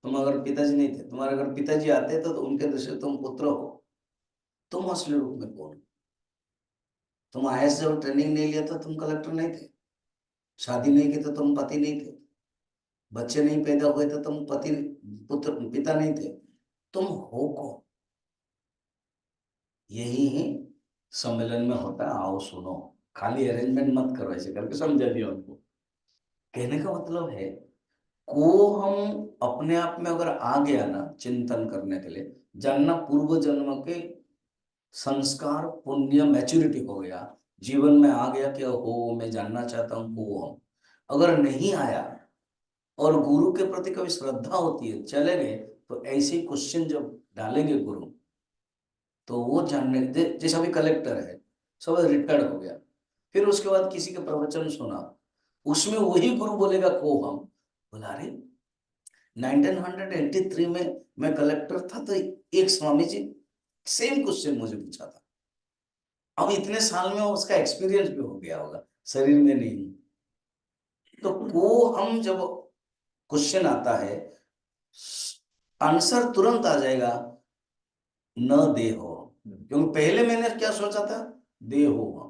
तुम अगर पिताजी नहीं थे, तुम्हारे अगर पिताजी आते तो उनके दृष्टि से तुम पुत्र हो। तुम असली रूप में कौन हो? तुम आईएएस जब ट्रेनिंग नहीं लिया तो तुम कलेक्टर नहीं थे, शादी नहीं की तो तुम पति नहीं थे, बच्चे नहीं पैदा हुए तो तुम पति पुत्र पिता नहीं थे। तुम हो कौन? यही ही सम्मेलन में होता है। आओ सुनो, खाली अरेंजमेंट मत करो, ऐसे करके समझा दिया उनको। कहने का मतलब है, को हम अपने आप में अगर आ गया ना चिंतन करने के लिए, जानना पूर्व जन्म के संस्कार पुण्य मैच्योरिटी हो गया, जीवन में आ गया कि हो मैं जानना चाहता हूँ वो हम। अगर नहीं आया और गुरु के प्रति कभी श्रद्धा होती है, चले गए, तो ऐसे क्वेश्चन जब डालेंगे गुरु, तो वो जानने जैसे अभी कलेक्टर है, सब रिटायर्ड हो गया, फिर उसके बाद किसी के प्रवचन सुना, उसमें वही गुरु बोलेगा को हम। बोला अरे 1983 में मैं कलेक्टर था, तो एक स्वामी जी सेम क्वेश्चन मुझे पूछा था। अब इतने साल में उसका एक्सपीरियंस भी हो गया होगा, शरीर में नहीं। तो को हम जब क्वेश्चन आता है, आंसर तुरंत आ जाएगा, न देहो। क्योंकि पहले मैंने क्या सोचा था, देहो हूं,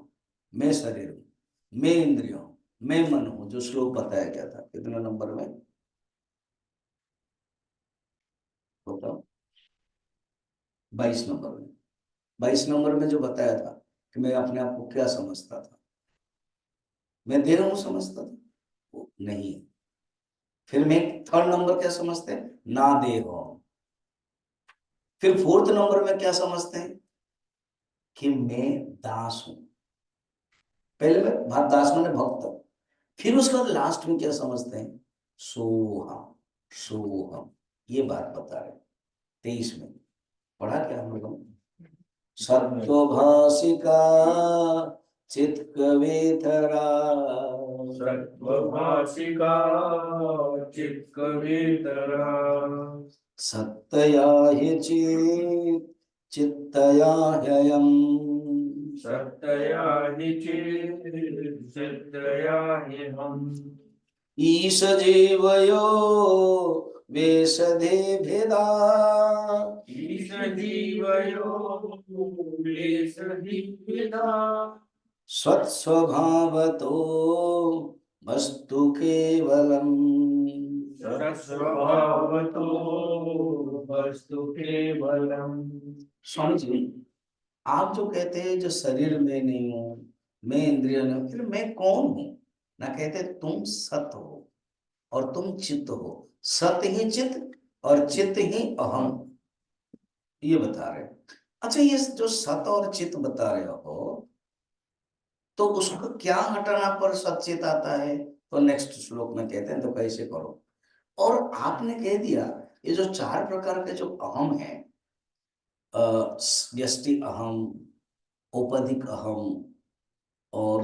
मैं शरीर हूं, मैं इंद्रिय हूं, मैं मन हूं। जो श्लोक बताया गया था, कितने नंबर में बताओ? 22 नंबर में। 22 नंबर में जो बताया था कि मैं अपने आप को क्या समझता था, मैं देह हूं समझता था, वो नहीं। फिर मैं 3rd नंबर क्या समझते हैं, ना देह हो। फिर 4th नंबर में क्या समझते हैं कि मैं दास हूं। पहले में दास माने भक्त। फिर उसके बाद लास्ट में क्या समझते हैं, सोहम, सोहम। ये बात बता रहे 23 में। पढ़ा क्या हम लोगों ने? सत्वभाषिका चित्कवेतरा, सत्वभाषिका चित्कवेतरा, सत्तया हि चित्तया ह्ययम्, सत्तया हि चित्तया ह्यहम्, ईश जीवयो वेशधे भेदा, ईश स्वभावतो वस्तु केवलम। स्वभावतो वस्तु केवलम। स्वामी जी, आप जो कहते हैं जो शरीर में नहीं हूं, मैं इंद्रिय नहीं हूं, फिर मैं कौन हूं? ना कहते तुम सत हो और तुम चित्त हो। सत ही चित्त और चित्त ही अहम, ये बता रहे हो। अच्छा, ये जो सत और चित्त बता रहे हो, तो उसको क्या हटाना पर सचित आता है? तो नेक्स्ट श्लोक में कहते हैं तो कैसे करो। और आपने कह दिया ये जो चार प्रकार के जो अहम है, व्यष्टि अहम, औपधिक अहम और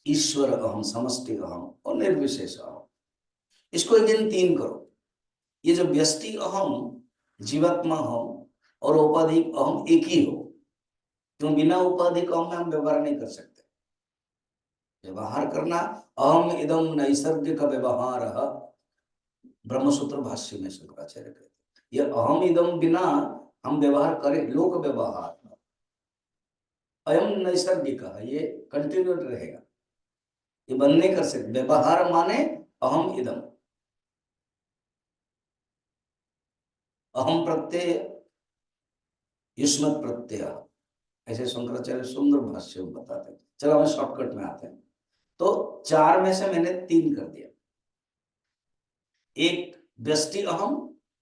ईश्वर अहम, समष्टि अहम और निर्विशेष अहम, इसको अगेन तीन करो। ये जो व्यष्टि अहम, जीवात्मा अहम और औपाधिक अहम एक ही हो, क्यों? बिना औपाधिक अहम में हम व्यवहार नहीं कर सकते। व्यवहार करना, अहम इदम नैसर्गिक व्यवहार, ब्रह्मसूत्र भाष्य में शंकराचार्य कहते हैं ये अहम इदम बिना हम व्यवहार करें, लोक व्यवहार, अयम नैसर्गिक है, ये कंटिन्यू रहेगा, ये बंद नहीं कर सकते। व्यवहार माने अहम इदम, अहम प्रत्यय, युष्मत् प्रत्यय, ऐसे शंकराचार्य सुंदर भाष्य में बताते हैं। चलो हम शॉर्टकट में आते हैं। तो चार में से मैंने तीन कर दिया, एक व्यष्टि अहम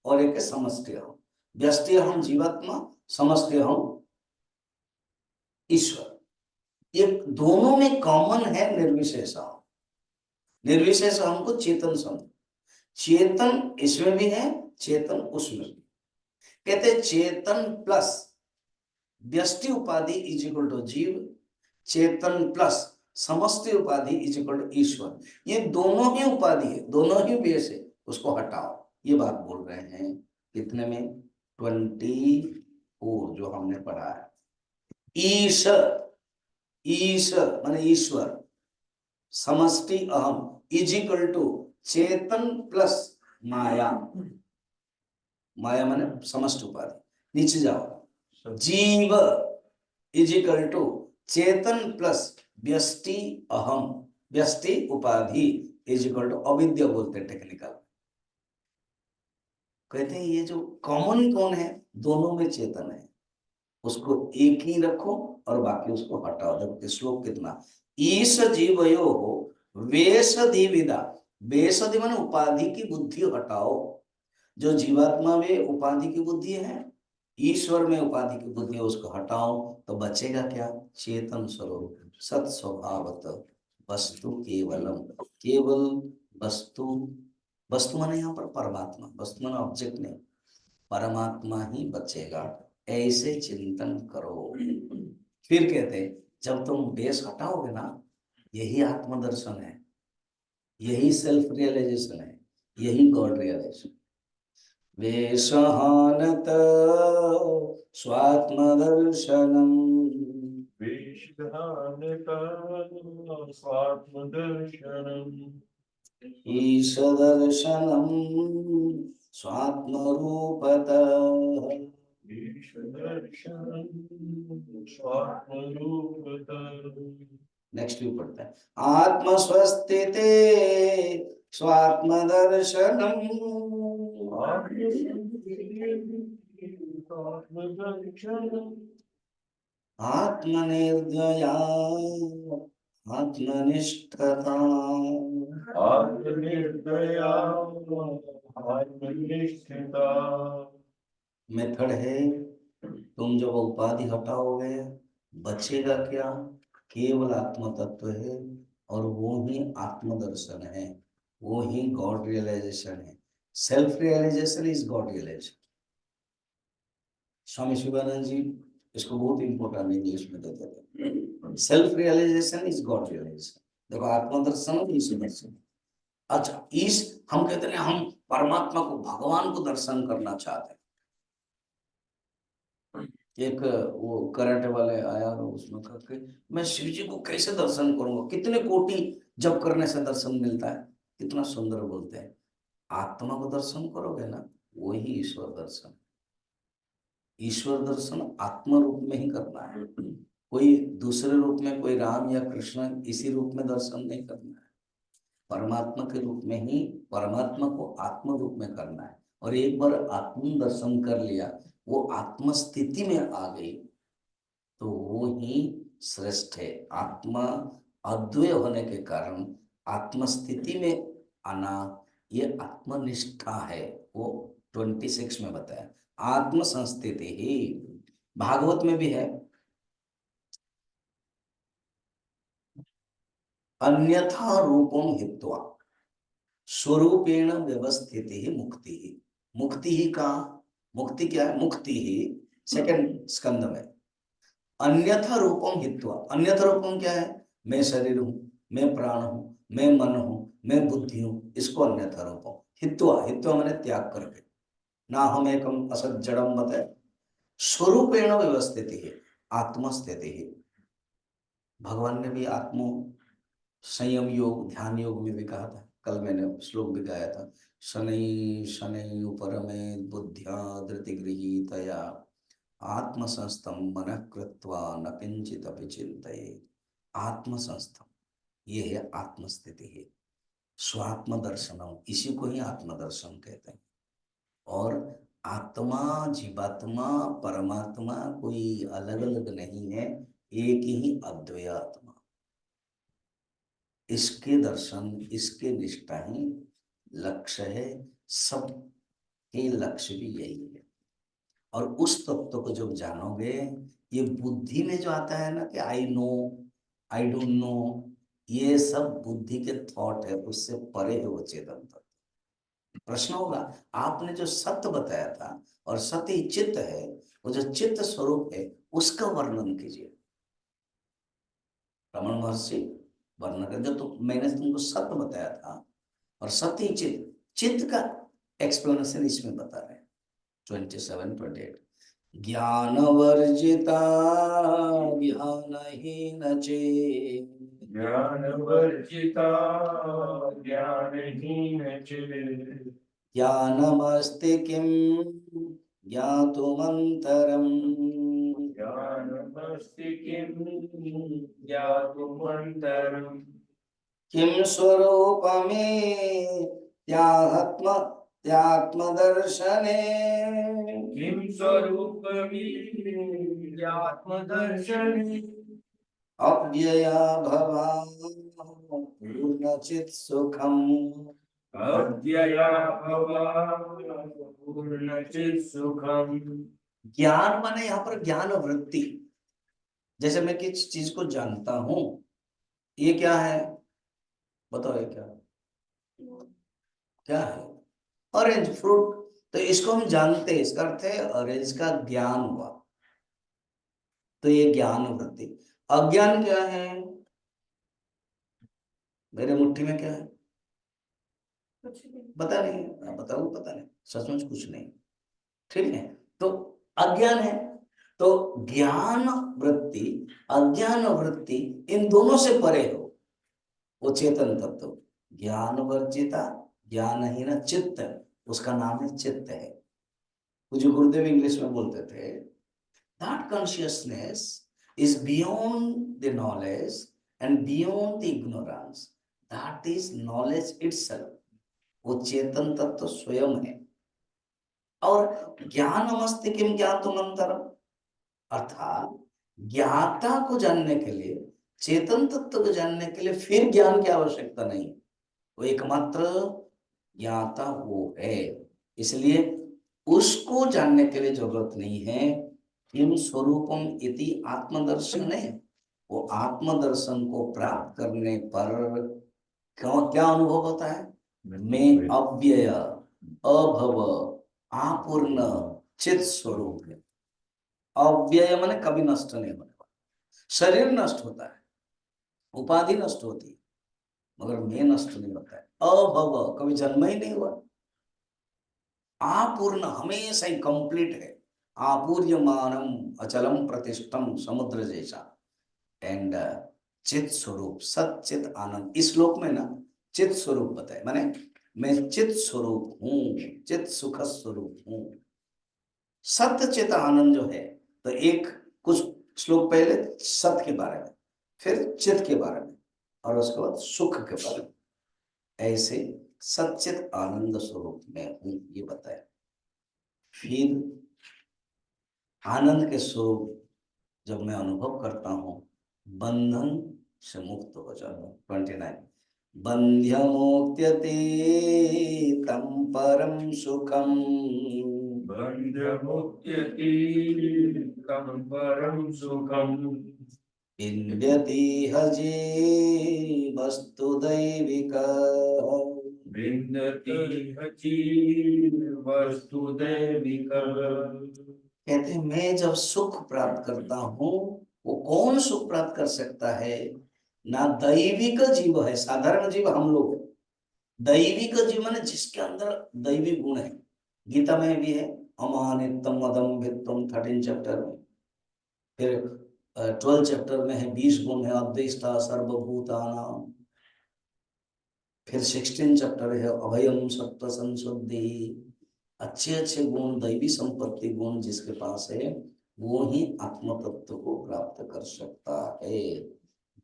और एक समष्टि अहम। व्यष्टि अहम जीवात्मा, समष्टि अहम ईश्वर। ये दोनों में कॉमन है निर्विशेष अहम। निर्विशेष अहम को चेतन समझो, चेतन इसमें भी है, चेतन उसमें भी। कहते चेतन प्लस व्यष्टि उपाधि इज इक्वल टू जीव, चेतन प्लस समष्टि उपाधि इज इक्वल टू ईश्वर। ये दोनों ही उपाधि है, दोनों ही बेस है, उसको हटाओ। ये बात बोल रहे हैं कितने में? 24 जो हमने पढ़ा है। ईश, ईश माने ईश्वर, समष्टि अहम इज इक्वल टू चेतन प्लस माया, माया माने समष्टि उपाधि। नीचे जाओ, जीव इज इक्वल टू चेतन प्लस व्यष्टि अहम, व्यष्टि उपाधि इज इक्वल टू अविद्या बोलते हैं टेक्निकल। कहते हैं ये जो कॉमन कौन है? दोनों में चेतन है, उसको एक ही रखो और बाकी उसको हटाओ। देखो श्लोक कितना, ईश जीवयो हो वेशधि विदा। वेशधि माने उपाधि की बुद्धि हटाओ। जो जीवात्मा में उपाधि की बुद्धि है, ईश्वर में उपाधि की बुद्धि है, उसको हटाओ तो बचेगा क्या? चेतन स्वरूप, सत स्वभावत वस्तु केवलम। केवल वस्तु, वस्तु माने यहाँ पर परमात्मा, वस्तु माने ऑब्जेक्ट नहीं, परमात्मा ही बचेगा। ऐसे चिंतन करो। फिर कहते हैं जब तुम बेस हटाओगे ना, यही आत्मदर्शन है, यही सेल्फ रियलाइजेशन है, यही गॉड रियलाइजेशन। वेशहानत स्वात्मदर्शनम, स्वात्मदर्शनम, ईशदर्शनम स्वात्मरूपतः। नेक्स्ट भी पढ़ता है, आत्मस्वस्थिते स्वात्मदर्शनम, आत्मनिर्दया आत्मनिष्ठता। आत्मनिर्दया आत्मनिष्ठता। मेथड है, तुम जब उपाधि हटाओगे बचेगा क्या? केवल आत्म तत्व है, और वो ही आत्मदर्शन है, वो ही गॉड रियलाइजेशन है। Self realisation is God realisation. Swami Shivananda ji इसको बहुत इंपॉर्टेंट इंग्लिश में देते थे। Self realisation is God realisation. देखो आत्मदर्शन और ईश्वर दर्शन। अच्छा, ईश हम कहते हैं हम परमात्मा को, भगवान को दर्शन करना चाहते हैं। एक वो कराटे वाले आया और उसने कहा कि मैं शिव जी को कैसे दर्शन करूंगा, कितने कोटि जप करने से दर्शन मिलता है। कितना सुंदर बोलते हैं, आत्मा को दर्शन करोगे ना, वही ईश्वर दर्शन। ईश्वर दर्शन आत्म रूप में ही करना है, कोई दूसरे रूप में, कोई राम या कृष्ण इसी रूप में दर्शन नहीं करना है। परमात्मा के रूप में ही, परमात्मा को आत्म रूप में करना है। और एक बार आत्म दर्शन कर लिया, वो आत्म स्थिति में आ गई, तो वो ही श्रेष्ठ है। आत्मा अद्वय होने के कारण आत्म स्थिति में आना, ये आत्मनिष्ठा है। वो 26 में बताया, आत्म संस्थिति ही। भागवत में भी है, अन्यथा रूपम हित्वा स्वरूपेण व्यवस्थित ही मुक्ति ही। मुक्ति ही का, मुक्ति क्या है? मुक्ति ही सेकंड स्कंद में, अन्यथा रूपम हित्वा। अन्यथा रूपम क्या है? मैं शरीर हूं, मैं प्राण हूं, मैं मन हूं, मैं बुद्धि हूं, इसको अन्यथा रूपम। हित्वा, हित्वा मैंने त्याग करके, ना हम एकम असत जड़म मत है, स्वरूपेण व्यवस्थित है, आत्मस्थिति है। भगवान ने भी आत्म संयम योग, ध्यान योग में भी कहा था, कल मैंने श्लोक भी गाया था, शनै शनै उपरमे बुद्ध्या धृति गृहीतया आत्मसंस्थम मनः कृत्वा न किंचित अपि चिंतये। आत्मसंस्थम, ये है आत्मस्थिति है। स्वात्म दर्शनम, इसी को ही आत्मदर्शन कहते हैं। और आत्मा, जीवात्मा, परमात्मा कोई अलग अलग नहीं है, एक ही अद्वय आत्मा। इसके दर्शन, इसके निष्ठा ही लक्ष्य है। सब के लक्ष्य भी यही है। और उस तत्व को जब जानोगे, ये बुद्धि में जो आता है ना कि I know, I don't know, ये सब बुद्धि के थॉट है, उससे परे है वो चेतन तत्व। प्रश्न होगा, आपने जो सत्य बताया था, और सत्य ही चित्त है, वो जो चित्त स्वरूप है उसका वर्णन कीजिए। रमन महर्षि वर्णन कर, जो तो मैंने तुमको सत्य बताया था, और सत्य ही चित्त, चित्त का एक्सप्लेनेशन इसमें बता रहे हैं 27-28। ज्ञान वर्जिता ज्ञानहीन चेत्, ज्ञान वर्जिता ज्ञानहीन चेत्, ज्ञानमस्ति किं ज्ञातुमन्तरम्, ज्ञानमस्ति किं ज्ञातुमन्तरम्, किं स्वरूपमे त्यात्म त्यात्मदर्शने, किं स्वरूपमित्यात्मदर्शने, अव्यया भवा पूर्णचित् सुखम्। अव्यया भवा पूर्णचित् सुखम्। ज्ञान माने यहाँ पर ज्ञान वृत्ति। जैसे मैं किस चीज को जानता हूं, ये क्या है? बताओ, ये क्या क्या है? Orange fruit. तो इसको हम जानते हैं, इसका अर्थ है ऑरेंज का ज्ञान हुआ। तो ये ज्ञान वृत्ति। अज्ञान क्या है? मेरे मुट्ठी में क्या है? पता नहीं। बताओ, पता नहीं, सचमुच कुछ नहीं। ठीक है, तो अज्ञान है। तो ज्ञान वृत्ति, अज्ञान वृत्ति, इन दोनों से परे हो वो चेतन तत्व। ज्ञान वर्जिता ज्ञानहीन चित्त, उसका नाम है चित्त है। मुझे गुरुदेव इंग्लिश में बोलते थे, that consciousness is beyond the knowledge and beyond the ignorance, that is knowledge itself. वो चेतन तत्व स्वयं है। और ज्ञानमस्ति किम ज्ञातुमन्तरम्, अर्थात ज्ञाता को जानने के लिए, चेतन तत्व को जानने के लिए फिर ज्ञान की आवश्यकता नहीं। वो एकमात्र ज्ञाता वो है, इसलिए उसको जानने के लिए जरूरत नहीं है। किम स्वरूपम इति आत्मदर्शन है। वो आत्मदर्शन को प्राप्त करने पर क्या क्या अनुभव होता है? मैं अव्यय, अभव, आपूर्ण चित स्वरूप है। अव्यय माने कभी नष्ट नहीं होने वाला। शरीर नष्ट होता है, उपाधि नष्ट होती है, मगर मैं नष्ट नहीं होता है। अभव, कभी जन्म ही नहीं हुआ। आपूर्ण, हमेशा ही कंप्लीट है। आपूर्यमानम अचलम प्रतिष्ठम समुद्र जैसा। एंड चित स्वरूप, सचित आनंद। इस श्लोक में ना चित स्वरूप बताए, माने मैं चित स्वरूप हूं, चित सुख स्वरूप हूं। सत्य चित आनंद जो है, तो एक कुछ श्लोक पहले सत्य के बारे में, फिर चित के बारे में, और उसके बाद सुख के बारे में, ऐसे सच्चित आनंद स्वरूप में हूं ये बताया। फिर आनंद के स्वरूप जब मैं अनुभव करता हूं, बंधन से मुक्त हो जाता हूं। 29 बंध्य मुक्त्यते तम परम सुखम बन्धमुक्त्यति तं परं सुखम् विन्द्यति वस्तु दैविक। विन्दति वस्तुदैविकः। कहते हैं मैं जब सुख प्राप्त करता हूँ, वो कौन सुख प्राप्त कर सकता है? ना दैविक जीव है, साधारण जीव हम लोग है। दैविक जीव माने जिसके अंदर दैवी गुण है। गीता में भी है, अमानितम अदम्भितम 13 चैप्टर में। फिर 12 चैप्टर में है 20 गुण है, अद्वेष्टा सर्वभूतानाम। फिर 16 चैप्टर है अभयम सत्व संशुद्धि। अच्छे अच्छे गुण, दैवी संपत्ति गुण जिसके पास है, वो ही आत्म तत्व को प्राप्त कर सकता है।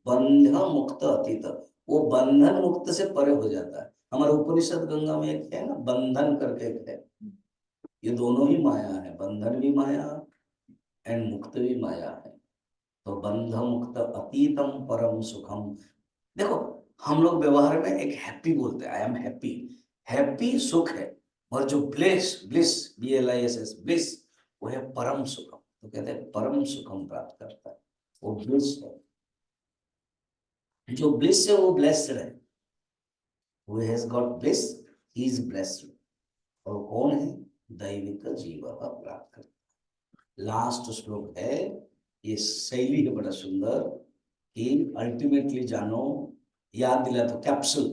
बंध मुक्त अतीत, वो बंधन मुक्त से परे हो जाता है। हमारे उपनिषद गंगा में एक है ना, बंधन करके एक है। ये दोनों ही माया है, बंधन भी माया एंड मुक्त भी माया है। तो बंध मुक्त अतीतम परम सुखम। देखो हम लोग व्यवहार में एक हैप्पी बोलते हैं, आई एम हैप्पी। हैप्पी सुख है, और जो ब्लिस, ब्लिस BLISS ब्लिस, वो है परम सुखम। तो कहते हैं परम सुखम प्राप्त करता है, वो ब्लिस है। जो ब्लिस है वो ब्लेस्ड है। Who has got bliss, he is blessed. और कौन है? दैविक जीव प्राप्त करता। लास्ट श्लोक है, ये शैली है बड़ा सुंदर, कि अल्टीमेटली जानो, याद दिला तो कैप्सूल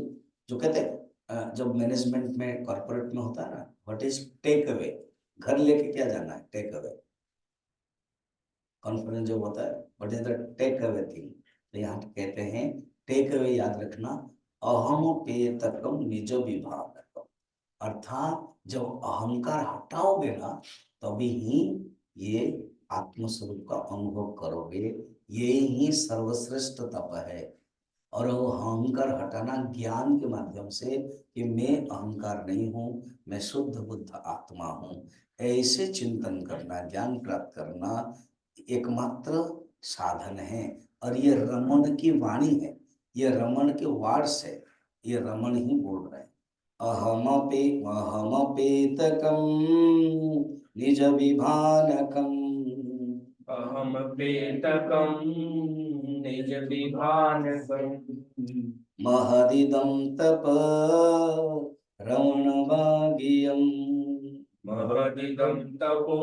जो कहते हैं जब मैनेजमेंट में कॉर्पोरेट में होता है ना, व्हाट इज टेक अवे, घर लेके क्या जाना है, टेक अवे। कॉन्फ्रेंस जो होता है, what is the take away thing, तो यहाँ कहते हैं टेक अवे याद रखना, अहम पेतकम निज विभागकम। अर्थात जब अहंकार हटाओगे ना, तभी ही ये आत्मस्वरूप का अनुभव करोगे। ये ही सर्वश्रेष्ठ तप है। और वो अहंकार हटाना ज्ञान के माध्यम से, कि मैं अहंकार नहीं हूँ, मैं शुद्ध बुद्ध आत्मा हूँ, ऐसे चिंतन करना, ज्ञान प्राप्त करना एकमात्र साधन है। और ये रमण की वाणी है, ये रमण के वर्ड्स है, ये रमण ही बोल रहे हैं। अहमपेतकम निज विभानकम। अहमपेतकं निजविभानकम् महदिदं तप रमणवागियम्। महदिदं तपो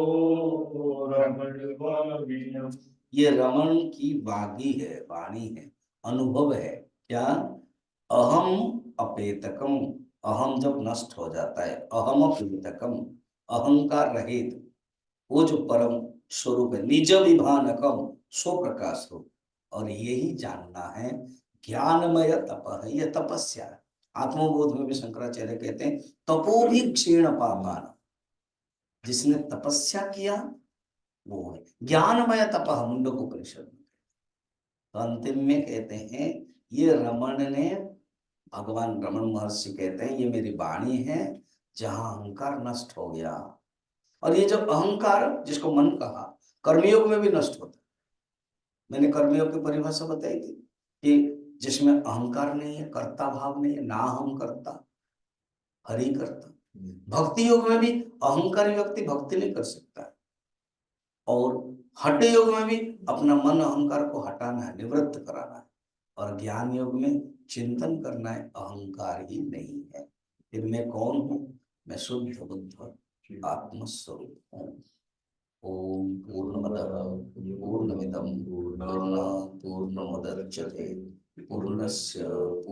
रमणवागिनम्। ये रमण की वागी है, वाणी है, अनुभव है। क्या? अहम अपेतकम, अहम जब नष्ट हो जाता है, अहम अपेतकम, अहंकार रहित वो जो परम स्वरूप है, निज विभानकम, स्व प्रकाश रूप। और यही जानना है, ज्ञानमय तप है, यह तपस्या है। आत्मबोध में भी शंकराचार्य कहते हैं तपो भी क्षीण पापान। जिसने तपस्या किया वो है ज्ञानमय तप, मुंडकोपनिषद में। तो अंतिम में कहते हैं, ये रमण ने, भगवान रमण महर्षि कहते हैं, ये मेरी वाणी है जहां अहंकार नष्ट हो गया। और ये जब अहंकार, जिसको मन कहा, कर्मयोग में भी नष्ट होता है। मैंने कर्मयोग की परिभाषा बताई थी, कि जिसमें अहंकार नहीं है, कर्ता भाव नहीं है, ना हम करता, हरि करता। भक्ति योग में भी अहंकारी व्यक्ति भक्ति नहीं कर सकता है। और हठ योग में भी अपना मन अहंकार को हटाना है, निवृत्त कराना है। और ज्ञान योग में चिंतन करना है, अहंकार ही नहीं है। फिर मैं कौन हूँ? मैं शुद्ध बुद्ध आत्मस्वरूप हूँ। ओम पूर्णमदः पूर्णमिदं पूर्णात् पूर्णमुदच्यते पूर्णस्य